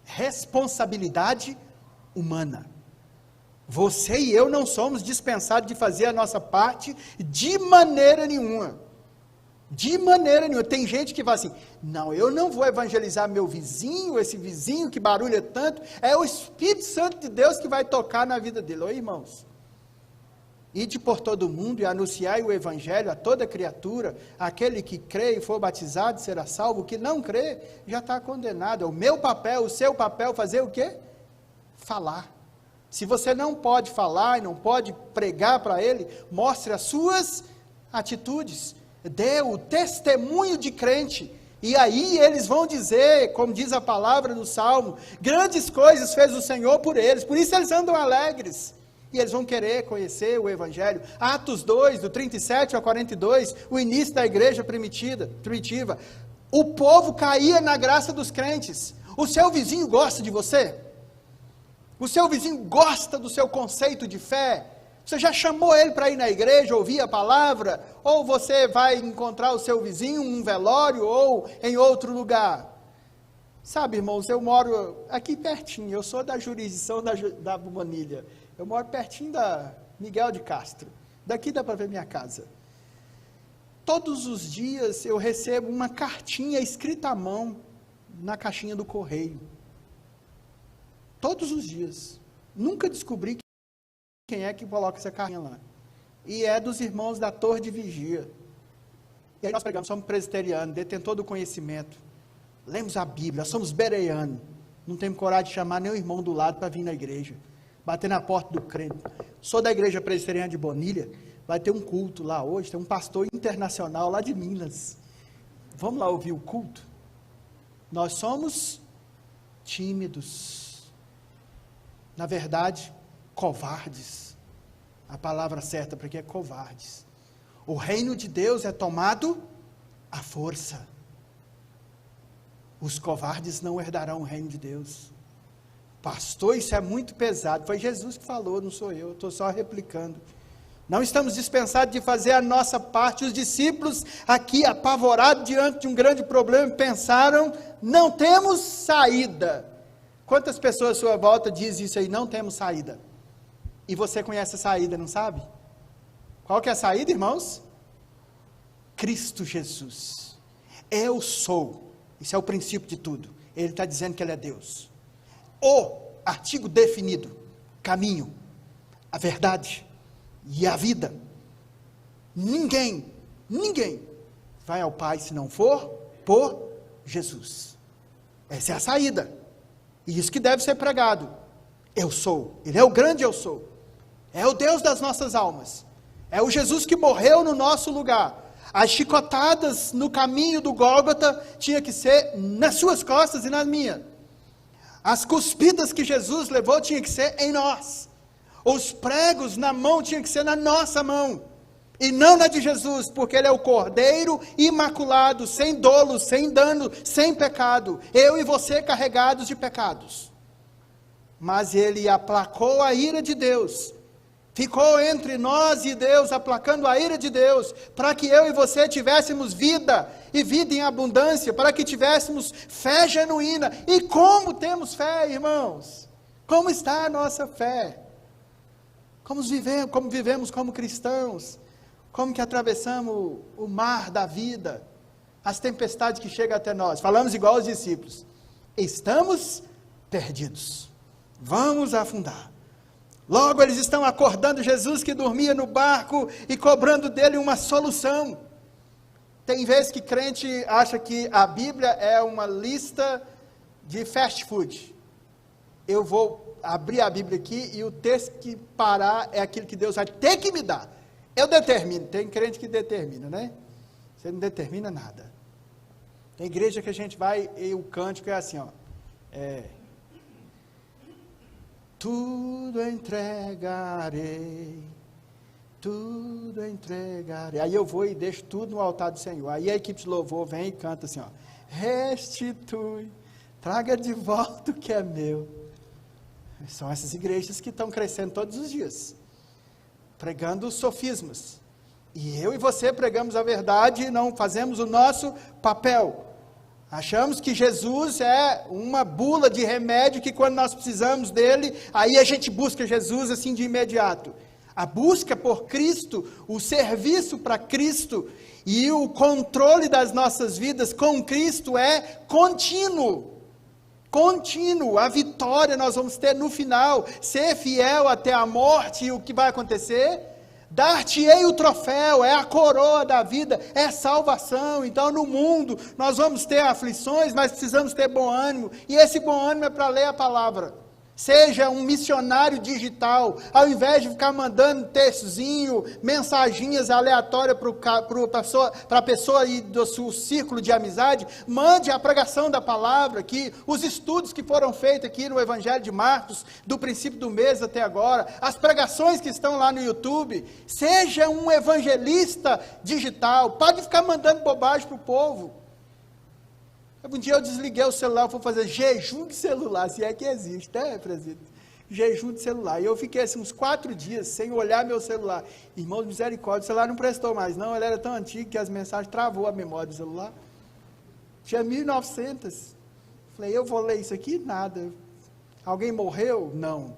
Responsabilidade humana. Você e eu não somos dispensados de fazer a nossa parte de maneira nenhuma. De maneira nenhuma. Tem gente que fala assim, não, eu não vou evangelizar meu vizinho, esse vizinho que barulha tanto, é o Espírito Santo de Deus que vai tocar na vida dele. Oi, irmãos, ide por todo mundo e anunciai o evangelho a toda criatura, aquele que crê e for batizado será salvo, o que não crê já está condenado. É o meu papel, o seu papel, fazer o quê? Falar. Se você não pode falar e não pode pregar para ele, mostre as suas atitudes. Dê o testemunho de crente, e aí eles vão dizer, como diz a palavra no Salmo, grandes coisas fez o Senhor por eles, por isso eles andam alegres, e eles vão querer conhecer o Evangelho. Atos 2, do 37 ao 42, o início da igreja primitiva, o povo caía na graça dos crentes. O seu vizinho gosta de você? O seu vizinho gosta do seu conceito de fé? Você já chamou ele para ir na igreja, ouvir a palavra? Ou você vai encontrar o seu vizinho em um velório ou em outro lugar? Sabe, irmãos, eu moro aqui pertinho, eu sou da jurisdição da Manilha. Eu moro pertinho da Miguel de Castro. Daqui dá para ver minha casa. Todos os dias eu recebo uma cartinha escrita à mão na caixinha do correio. Todos os dias. Nunca descobri quem é que coloca essa cartinha lá. E é dos irmãos da Torre de Vigia. E aí nós pregamos, somos presbiterianos, detentor do conhecimento. Lemos a Bíblia, somos bereanos. Não temos coragem de chamar nem o irmão do lado para vir na igreja. Bater na porta do crente. Sou da igreja presbiteriana de Bonilha. Vai ter um culto lá hoje, tem um pastor internacional lá de Minas. Vamos lá ouvir o culto? Nós somos tímidos. Na verdade, covardes. A palavra certa para que é covardes. O reino de Deus é tomado à força. Os covardes não herdarão o reino de Deus. Pastor, isso é muito pesado. Foi Jesus que falou, não sou eu, estou só replicando. Não estamos dispensados de fazer a nossa parte. Os discípulos aqui, apavorados diante de um grande problema, pensaram, não temos saída. Quantas pessoas à sua volta dizem isso aí, não temos saída? E você conhece a saída, não sabe? Qual que é a saída, irmãos? Cristo Jesus. Eu sou. Isso é o princípio de tudo. Ele está dizendo que Ele é Deus. O artigo definido, caminho, a verdade e a vida. Ninguém vai ao Pai se não for por Jesus. Essa é a saída. E isso que deve ser pregado. Eu sou. Ele é o grande eu sou. É o Deus das nossas almas. É o Jesus que morreu no nosso lugar. As chicotadas no caminho do Gólgota tinha que ser nas suas costas e nas minhas. As cuspidas que Jesus levou tinha que ser em nós. Os pregos na mão tinha que ser na nossa mão. E não na de Jesus, porque Ele é o Cordeiro imaculado, sem dolo, sem dano, sem pecado. Eu e você carregados de pecados. Mas Ele aplacou a ira de Deus. Ficou entre nós e Deus, aplacando a ira de Deus, para que eu e você tivéssemos vida, e vida em abundância, para que tivéssemos fé genuína. E como temos fé, irmãos? Como está a nossa fé? Como vivemos como cristãos? Como que atravessamos o mar da vida? As tempestades que chegam até nós? Falamos igual aos discípulos. Estamos perdidos. Vamos afundar. Logo eles estão acordando Jesus que dormia no barco e cobrando dele uma solução. Tem vezes que crente acha que a Bíblia é uma lista de fast food. Eu vou abrir a Bíblia aqui e o texto que parar é aquilo que Deus vai ter que me dar. Eu determino. Tem crente que determina, né? Você não determina nada. Tem igreja que a gente vai e o cântico é assim, ó. Tudo entregarei, tudo entregarei. Aí eu vou e deixo tudo no altar do Senhor. Aí a equipe de louvor vem e canta assim, ó. Restitui, traga de volta o que é meu. São essas igrejas que estão crescendo todos os dias, pregando sofismas. E eu e você pregamos a verdade e não fazemos o nosso papel. Achamos que Jesus é uma bula de remédio que quando nós precisamos dele, aí a gente busca Jesus assim de imediato. A busca por Cristo, o serviço para Cristo e o controle das nossas vidas com Cristo é contínuo. Contínuo. A vitória nós vamos ter no final. Ser fiel até a morte, e o que vai acontecer? Dar-te-ei o troféu, é a coroa da vida, é salvação. Então no mundo nós vamos ter aflições, mas precisamos ter bom ânimo, e esse bom ânimo é para ler a palavra. Seja um missionário digital, ao invés de ficar mandando textozinho, mensaginhas aleatórias para a pessoa e do seu círculo de amizade, mande a pregação da palavra, que os estudos que foram feitos aqui no Evangelho de Marcos, do princípio do mês até agora, as pregações que estão lá no YouTube, seja um evangelista digital, pare de ficar mandando bobagem para o povo. Um dia eu desliguei o celular, fui fazer jejum de celular, se é que existe, né, presidente? Jejum de celular. E eu fiquei assim uns 4 dias sem olhar meu celular. Irmão de misericórdia, o celular não prestou mais, não. Ele era tão antigo que as mensagens travou a memória do celular. Tinha 1900. Falei, eu vou ler isso aqui? Nada. Alguém morreu? Não.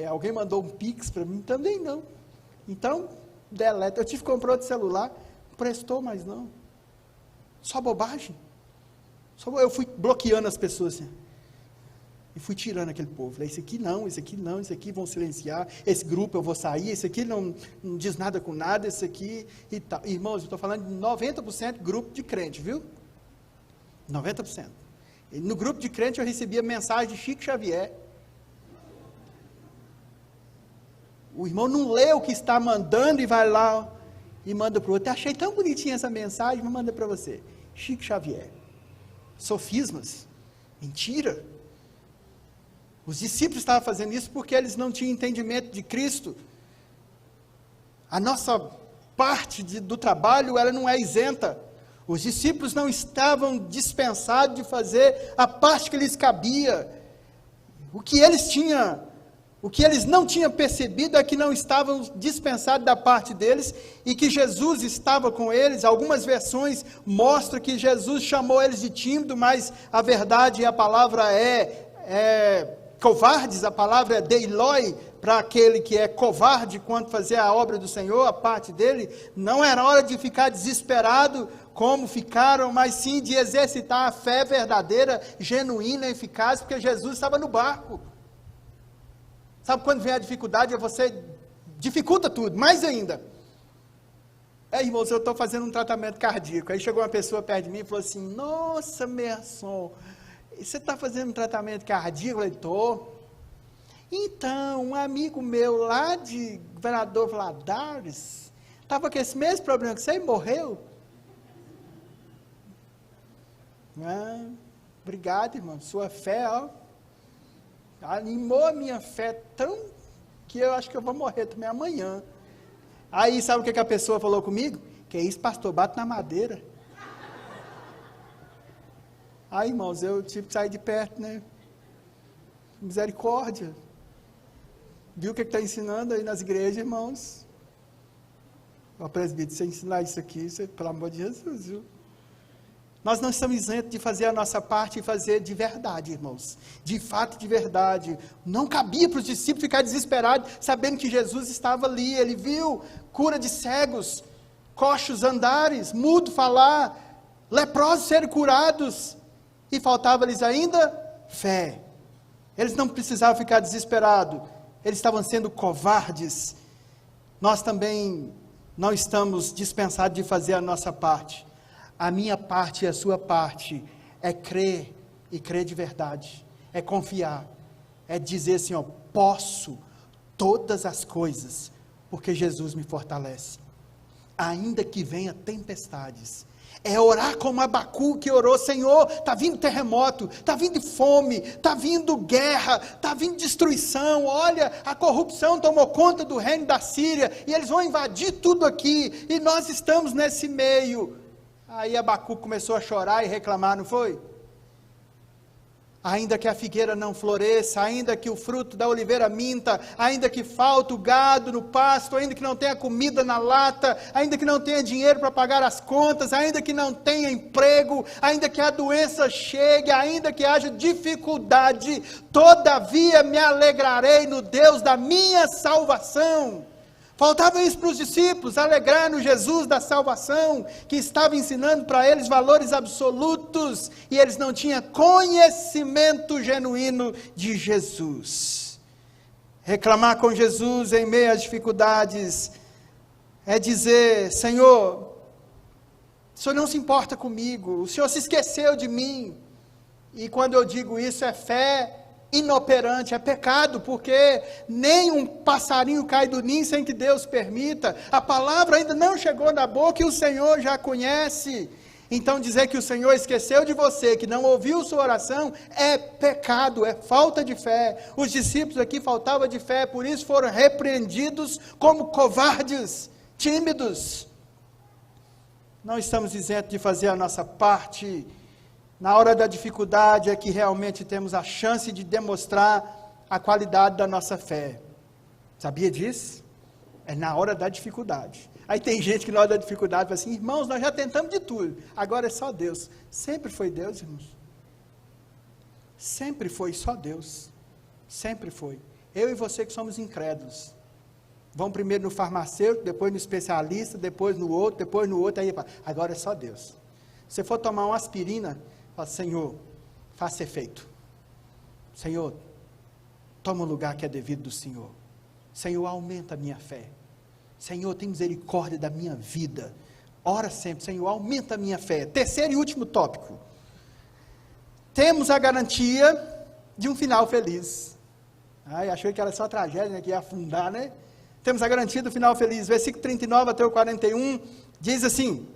Alguém mandou um pix para mim? Também não. Então, deleta. Eu tive que comprar outro celular, não prestou mais não. Só bobagem. Eu fui bloqueando as pessoas assim, e fui tirando aquele povo. Falei, esse aqui não, esse aqui não, esse aqui vão silenciar, esse grupo eu vou sair, esse aqui não diz nada com nada, esse aqui e tal. Irmãos, eu estou falando de 90% grupo de crente, viu? 90%. E no grupo de crente eu recebia mensagem de Chico Xavier. O irmão não lê o que está mandando e vai lá e manda para o outro. Eu achei tão bonitinha essa mensagem, mas manda para você. Chico Xavier. Sofismas, mentira. Os discípulos estavam fazendo isso porque eles não tinham entendimento de Cristo. A nossa parte do trabalho, ela não é isenta. Os discípulos não estavam dispensados de fazer a parte que lhes cabia. O que eles não tinham percebido é que não estavam dispensados da parte deles e que Jesus estava com eles. Algumas versões mostram que Jesus chamou eles de tímido, mas a verdade, a palavra é covardes, a palavra é deiloi, para aquele que é covarde quanto fazer a obra do Senhor, a parte dele. Não era hora de ficar desesperado como ficaram, mas sim de exercitar a fé verdadeira, genuína, eficaz, porque Jesus estava no barco. Sabe quando vem a dificuldade, você dificulta tudo, mais ainda. Irmãos, eu estou fazendo um tratamento cardíaco. Aí chegou uma pessoa perto de mim e falou assim, nossa, Merson, você está fazendo um tratamento cardíaco? Eu falei, estou. Então, um amigo meu lá de Governador Valadares, estava com esse mesmo problema que você e morreu. Obrigado, irmão, sua fé, animou a minha fé tão que eu acho que eu vou morrer também amanhã. Aí sabe o que a pessoa falou comigo? Que isso, pastor, bate na madeira. Aí, irmãos, eu tive que sair de perto, né? Misericórdia. Viu o que está ensinando aí nas igrejas, irmãos? O presbítero, você ensinar isso aqui, pelo amor de Jesus, viu? Nós não estamos isentos de fazer a nossa parte e fazer de verdade, irmãos. De fato, de verdade. Não cabia para os discípulos ficar desesperados, sabendo que Jesus estava ali. Ele viu cura de cegos, coxos andares, mudo falar, leprosos serem curados. E faltava-lhes ainda fé. Eles não precisavam ficar desesperados. Eles estavam sendo covardes. Nós também não estamos dispensados de fazer a nossa parte. A minha parte e a sua parte é crer, e crer de verdade, é confiar, é dizer assim, posso todas as coisas, porque Jesus me fortalece, ainda que venha tempestades. É orar como Abacu que orou, Senhor, está vindo terremoto, está vindo fome, está vindo guerra, está vindo destruição, olha, a corrupção tomou conta do reino da Síria, e eles vão invadir tudo aqui, e nós estamos nesse meio. Aí Abacu começou a chorar e reclamar, não foi? Ainda que a figueira não floresça, ainda que o fruto da oliveira minta, ainda que falte o gado no pasto, ainda que não tenha comida na lata, ainda que não tenha dinheiro para pagar as contas, ainda que não tenha emprego, ainda que a doença chegue, ainda que haja dificuldade, todavia me alegrarei no Deus da minha salvação. Faltava isso para os discípulos, alegrar no Jesus da salvação, que estava ensinando para eles valores absolutos, e eles não tinham conhecimento genuíno de Jesus. Reclamar com Jesus em meio às dificuldades, é dizer: Senhor, o Senhor não se importa comigo, o Senhor se esqueceu de mim. E quando eu digo isso, é fé inoperante, é pecado, porque nem um passarinho cai do ninho sem que Deus permita, a palavra ainda não chegou na boca e o Senhor já conhece. Então dizer que o Senhor esqueceu de você, que não ouviu sua oração, é pecado, é falta de fé. Os discípulos aqui faltavam de fé, por isso foram repreendidos como covardes, tímidos. Não estamos isentos de fazer a nossa parte. Na hora da dificuldade é que realmente temos a chance de demonstrar a qualidade da nossa fé. Sabia disso? É na hora da dificuldade. Aí tem gente que na hora da dificuldade fala assim: irmãos, nós já tentamos de tudo, agora é só Deus. Sempre foi Deus, irmãos. Sempre foi só Deus. Sempre foi. Eu e você que somos incrédulos. Vão primeiro no farmacêutico, depois no especialista, depois no outro, aí agora é só Deus. Se você for tomar uma aspirina, fala: Senhor, faça efeito. Senhor, toma o lugar que é devido do Senhor. Senhor, aumenta a minha fé. Senhor, tem misericórdia da minha vida. Ora sempre: Senhor, aumenta a minha fé. Terceiro e último tópico. Temos a garantia de um final feliz. Ai, achei que era só tragédia, né, que ia afundar, né? Temos a garantia do final feliz. Versículo 39 até o 41, diz assim: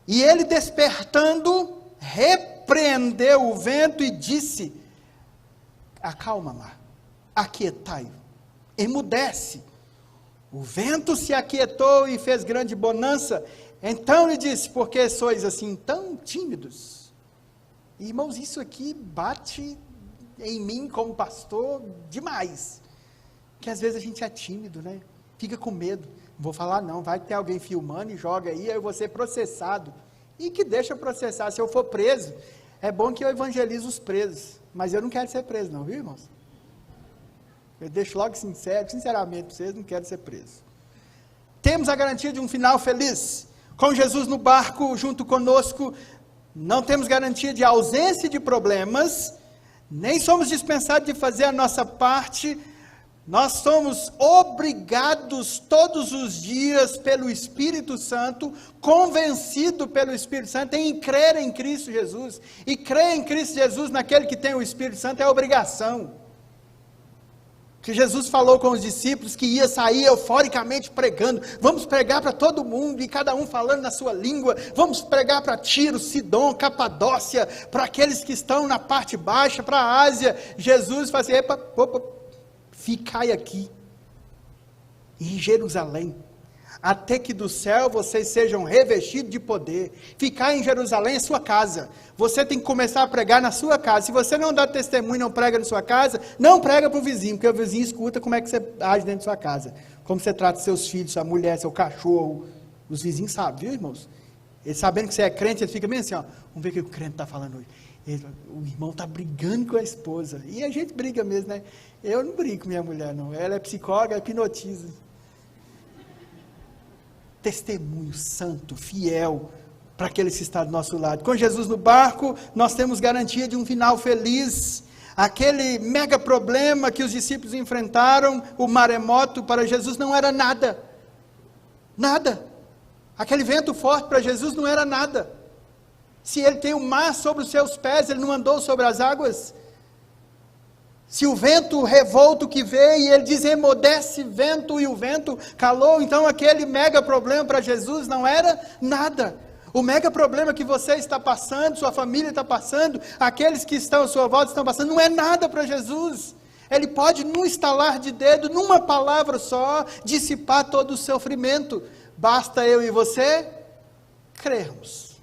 E ele, despertando, repreendeu o vento e disse: acalma, mar, aquietai, emudece. O vento se aquietou e fez grande bonança. Então lhe disse: por que sois assim tão tímidos? Irmãos, isso aqui bate em mim como pastor demais. Que às vezes a gente é tímido, né? Fica com medo. Não vou falar não, vai ter alguém filmando e joga aí eu vou ser processado. E que deixa processar. Se eu for preso, é bom que eu evangelize os presos. Mas eu não quero ser preso não, viu, irmãos? Eu deixo logo sinceramente para vocês, não quero ser preso. Temos a garantia de um final feliz. Com Jesus no barco, junto conosco, não temos garantia de ausência de problemas, nem somos dispensados de fazer a nossa parte. Nós somos obrigados todos os dias pelo Espírito Santo, convencido pelo Espírito Santo em crer em Cristo Jesus. E crer em Cristo Jesus naquele que tem o Espírito Santo é obrigação. Que Jesus falou com os discípulos que ia sair euforicamente pregando. Vamos pregar para todo mundo, e cada um falando na sua língua. Vamos pregar para Tiro, Sidom, Capadócia, para aqueles que estão na parte baixa, para a Ásia. Jesus fala assim: ficai aqui, em Jerusalém, até que do céu vocês sejam revestidos de poder. Ficar em Jerusalém é sua casa. Você tem que começar a pregar na sua casa. Se você não dá testemunho, não prega na sua casa, não prega para o vizinho, porque o vizinho escuta como é que você age dentro da sua casa, como você trata seus filhos, sua mulher, seu cachorro. Os vizinhos sabem, viu, irmãos? Eles sabendo que você é crente, eles ficam bem assim, ó, vamos ver o que o crente está falando hoje. O irmão está brigando com a esposa, e a gente briga mesmo, né? Eu não brigo com minha mulher, não. Ela é psicóloga, ela hipnotiza. Testemunho santo, fiel, para aqueles que estão do nosso lado. Com Jesus no barco, nós temos garantia de um final feliz. Aquele mega problema que os discípulos enfrentaram, o maremoto, para Jesus não era nada. Nada. Aquele vento forte para Jesus não era nada. Se ele tem o mar sobre os seus pés, ele não andou sobre as águas? Se o vento revolto que veio, e ele diz: emudece vento, e o vento calou, então aquele mega problema para Jesus não era nada. O mega problema que você está passando, sua família está passando, aqueles que estão à sua volta estão passando, não é nada para Jesus. Ele pode, num estalar de dedo, numa palavra só, dissipar todo o sofrimento. Basta eu e você crermos.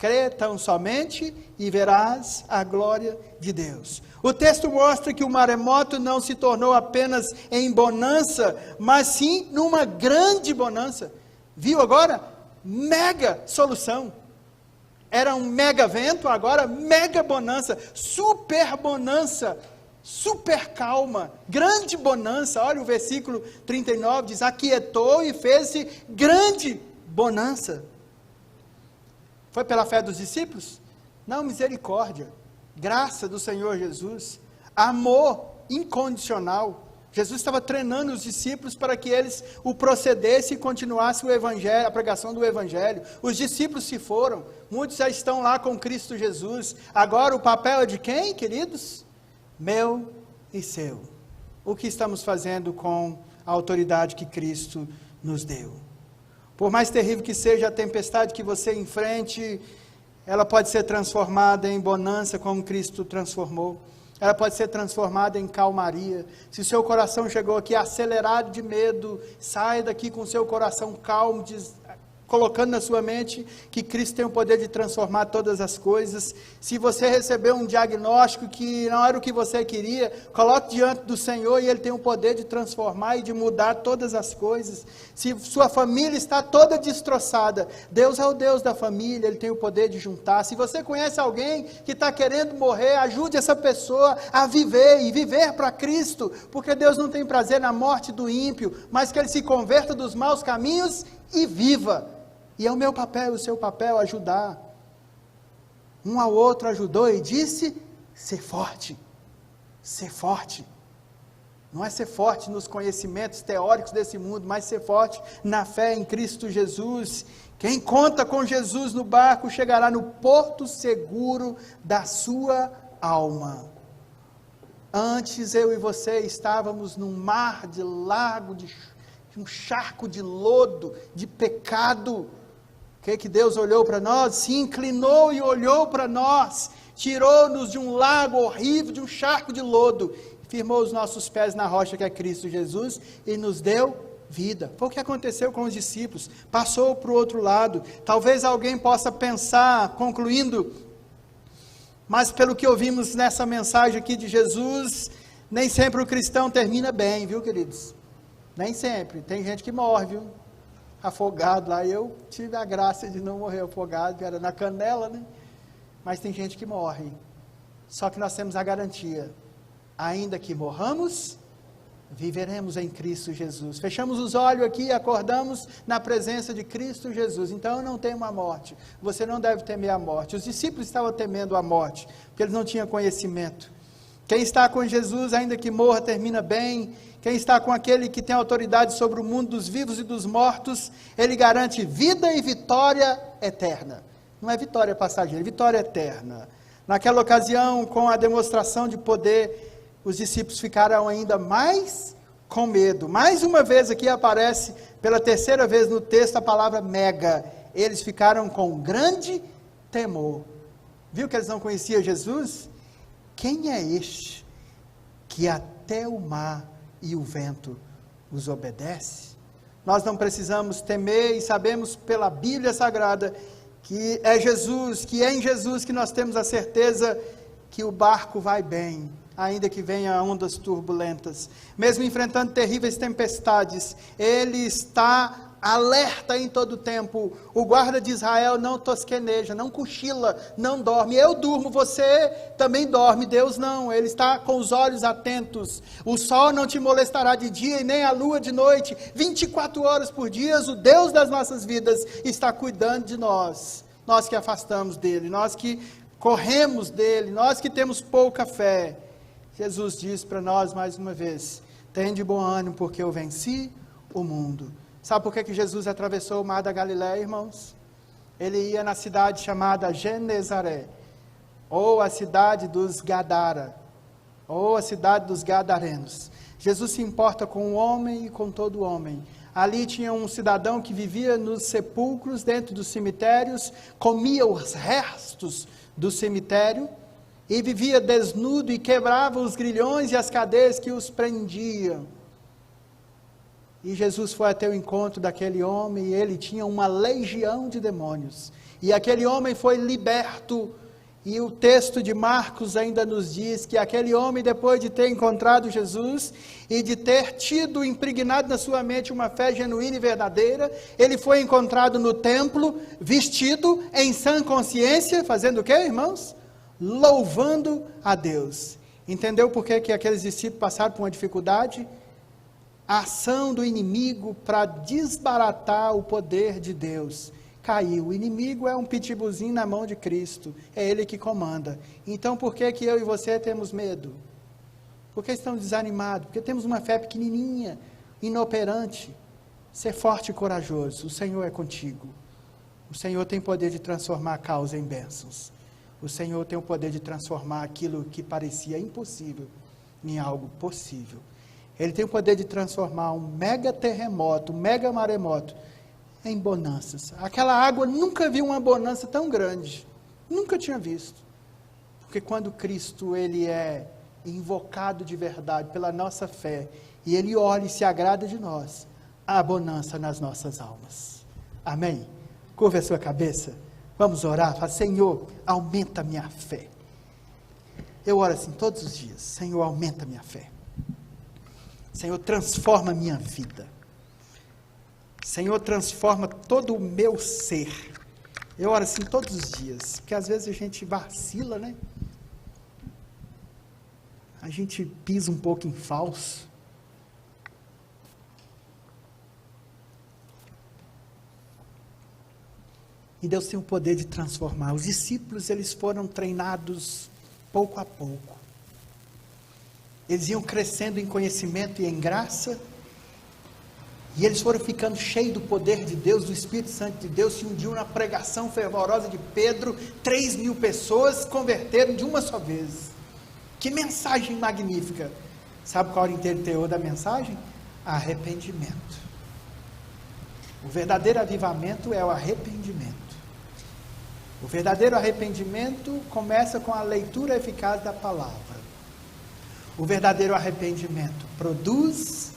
crê tão somente e verás a glória de Deus. O texto mostra que o maremoto não se tornou apenas em bonança, mas sim numa grande bonança. Viu agora? Mega solução. Era um mega vento, agora mega bonança, super bonança, super calma, grande bonança. Olha o versículo 39, diz, aquietou e fez-se grande bonança. Foi pela fé dos discípulos? Não, misericórdia, graça do Senhor Jesus, amor incondicional. Jesus estava treinando os discípulos para que eles o procedessem e continuassem o evangelho, a pregação do evangelho. Os discípulos se foram, muitos já estão lá com Cristo Jesus. Agora o papel é de quem, queridos? Meu e seu. O que estamos fazendo com a autoridade que Cristo nos deu? Por mais terrível que seja a tempestade que você enfrente, ela pode ser transformada em bonança como Cristo transformou. Ela pode ser transformada em calmaria. Se o seu coração chegou aqui acelerado de medo, saia daqui com o seu coração calmo, colocando na sua mente que Cristo tem o poder de transformar todas as coisas. Se você recebeu um diagnóstico que não era o que você queria, coloque diante do Senhor e Ele tem o poder de transformar e de mudar todas as coisas. Se sua família está toda destroçada, Deus é o Deus da família, Ele tem o poder de juntar. Se você conhece alguém que está querendo morrer, ajude essa pessoa a viver e viver para Cristo, porque Deus não tem prazer na morte do ímpio, mas que ele se converta dos maus caminhos e viva. E é o meu papel, o seu papel ajudar. Um ao outro ajudou e disse, ser forte. Ser forte. Não é ser forte nos conhecimentos teóricos desse mundo, mas ser forte na fé em Cristo Jesus. Quem conta com Jesus no barco chegará no porto seguro da sua alma. Antes eu e você estávamos num mar de lago, de um charco de lodo, de pecado. O que Deus olhou para nós? Se inclinou e olhou para nós, tirou-nos de um lago horrível, de um charco de lodo, firmou os nossos pés na rocha que é Cristo Jesus e nos deu vida. Foi o que aconteceu com os discípulos, passou para o outro lado. Talvez alguém possa pensar, concluindo, mas pelo que ouvimos nessa mensagem aqui de Jesus, nem sempre o cristão termina bem, viu, queridos? Nem sempre, tem gente que morre, viu? Afogado lá, eu tive a graça de não morrer afogado, que era na canela, né? Mas tem gente que morre. Só que nós temos a garantia, ainda que morramos, viveremos em Cristo Jesus. Fechamos os olhos aqui e acordamos na presença de Cristo Jesus. Então eu não temo a morte. Você não deve temer a morte. Os discípulos estavam temendo a morte, porque eles não tinham conhecimento. Quem está com Jesus, ainda que morra, termina bem. Quem está com aquele que tem autoridade sobre o mundo dos vivos e dos mortos, ele garante vida e vitória eterna. Não é vitória passageira, é vitória eterna. Naquela ocasião, com a demonstração de poder, os discípulos ficaram ainda mais com medo. Mais uma vez aqui aparece, pela terceira vez no texto, a palavra mega. Eles ficaram com grande temor. Viu que eles não conheciam Jesus? Quem é este que até o mar e o vento os obedece? Nós não precisamos temer e sabemos pela Bíblia Sagrada que é Jesus, que é em Jesus que nós temos a certeza que o barco vai bem, ainda que venha ondas turbulentas. Mesmo enfrentando terríveis tempestades, Ele está alerta em todo o tempo. O guarda de Israel não tosqueneja, não cochila, não dorme. Eu durmo, você também dorme. Deus não, Ele está com os olhos atentos. O sol não te molestará de dia e nem a lua de noite. 24 horas por dia, o Deus das nossas vidas está cuidando de nós. Nós que afastamos dEle, nós que corremos dEle, nós que temos pouca fé. Jesus diz para nós mais uma vez, tende bom ânimo porque eu venci o mundo. Sabe por que Jesus atravessou o mar da Galileia, irmãos? Ele ia na cidade chamada Genezaré, ou a cidade dos Gadara, ou a cidade dos Gadarenos. Jesus se importa com o homem e com todo homem. Ali tinha um cidadão que vivia nos sepulcros, dentro dos cemitérios, comia os restos do cemitério, e vivia desnudo e quebrava os grilhões e as cadeias que os prendiam. E Jesus foi até o encontro daquele homem, e ele tinha uma legião de demônios. E aquele homem foi liberto. E o texto de Marcos ainda nos diz que aquele homem, depois de ter encontrado Jesus e de ter tido impregnado na sua mente uma fé genuína e verdadeira, ele foi encontrado no templo, vestido, em sã consciência, fazendo o quê, irmãos? Louvando a Deus. Entendeu por que aqueles discípulos passaram por uma dificuldade? A ação do inimigo para desbaratar o poder de Deus caiu. O inimigo é um pitbullzinho na mão de Cristo, é Ele que comanda. Então por que eu e você temos medo? Por que estamos desanimados? Porque temos uma fé pequenininha, inoperante. Ser forte e corajoso, o Senhor é contigo. O Senhor tem poder de transformar a causa em bênçãos. O Senhor tem o poder de transformar aquilo que parecia impossível em algo possível. Ele tem o poder de transformar um mega terremoto, um mega maremoto, em bonanças. Aquela água nunca viu uma bonança tão grande. Nunca tinha visto. Porque quando Cristo ele é invocado de verdade pela nossa fé, e Ele olha e se agrada de nós, há bonança nas nossas almas. Amém? Curva a sua cabeça. Vamos orar. Fala, Senhor, aumenta a minha fé. Eu oro assim todos os dias. Senhor, aumenta a minha fé. Senhor, transforma a minha vida. Senhor, transforma todo o meu ser. Eu oro assim todos os dias, porque às vezes a gente vacila, né? A gente pisa um pouco em falso. E Deus tem o poder de transformar. Os discípulos, eles foram treinados pouco a pouco. Eles iam crescendo em conhecimento e em graça, e eles foram ficando cheios do poder de Deus, do Espírito Santo de Deus. Se um dia na pregação fervorosa de Pedro, 3.000 pessoas converteram de uma só vez. Que mensagem magnífica! Sabe qual era o teor da mensagem? Arrependimento. O verdadeiro avivamento é o arrependimento. O verdadeiro arrependimento começa com a leitura eficaz da palavra. O verdadeiro arrependimento produz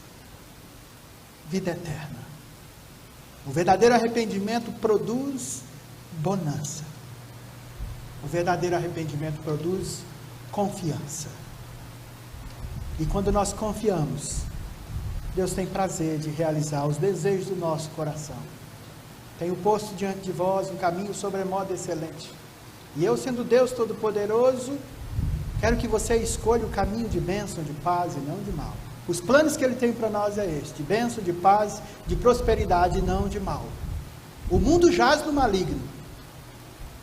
vida eterna. O verdadeiro arrependimento produz bonança. O verdadeiro arrependimento produz confiança. E quando nós confiamos, Deus tem prazer de realizar os desejos do nosso coração. Tenho posto diante de vós um caminho sobremodo excelente. E eu, sendo Deus Todo-Poderoso, quero que você escolha o caminho de bênção, de paz e não de mal. Os planos que Ele tem para nós é este: de bênção, de paz, de prosperidade e não de mal. O mundo jaz no maligno,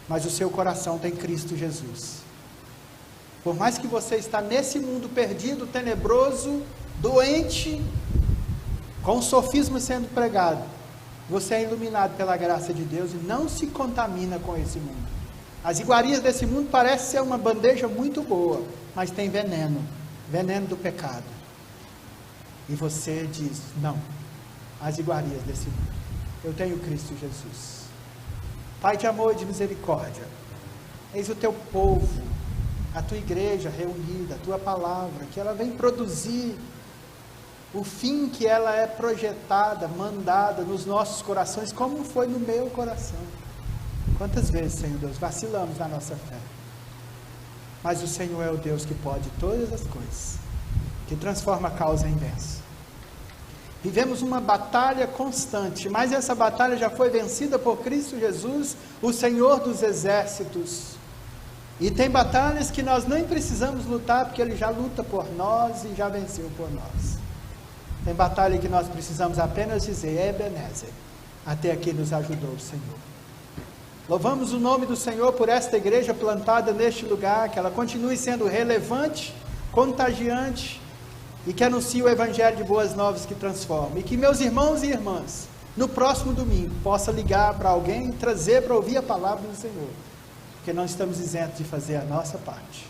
mas o seu coração tem Cristo Jesus. Por mais que você está nesse mundo perdido, tenebroso, doente, com o sofisma sendo pregado, você é iluminado pela graça de Deus e não se contamina com esse mundo. As iguarias desse mundo parecem ser uma bandeja muito boa, mas tem veneno, veneno do pecado. E você diz, não, as iguarias desse mundo, eu tenho Cristo Jesus. Pai de amor e de misericórdia, eis o teu povo, a tua igreja reunida, a tua palavra, que ela vem produzir o fim que ela é projetada, mandada nos nossos corações, como foi no meu coração. Quantas vezes, Senhor Deus, vacilamos na nossa fé, mas o Senhor é o Deus que pode todas as coisas, que transforma a causa em bênção. Vivemos uma batalha constante, mas essa batalha já foi vencida por Cristo Jesus, o Senhor dos exércitos. E tem batalhas que nós nem precisamos lutar, porque Ele já luta por nós e já venceu por nós. Tem batalha que nós precisamos apenas dizer, Ebenezer, até aqui nos ajudou o Senhor. Louvamos o nome do Senhor por esta igreja plantada neste lugar, que ela continue sendo relevante, contagiante, e que anuncie o Evangelho de Boas Novas que transforma. E que meus irmãos e irmãs, no próximo domingo, possa ligar para alguém e trazer para ouvir a palavra do Senhor. Porque não estamos isentos de fazer a nossa parte.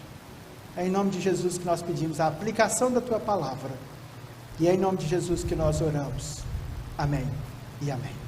É em nome de Jesus que nós pedimos a aplicação da tua palavra. E é em nome de Jesus que nós oramos. Amém e amém.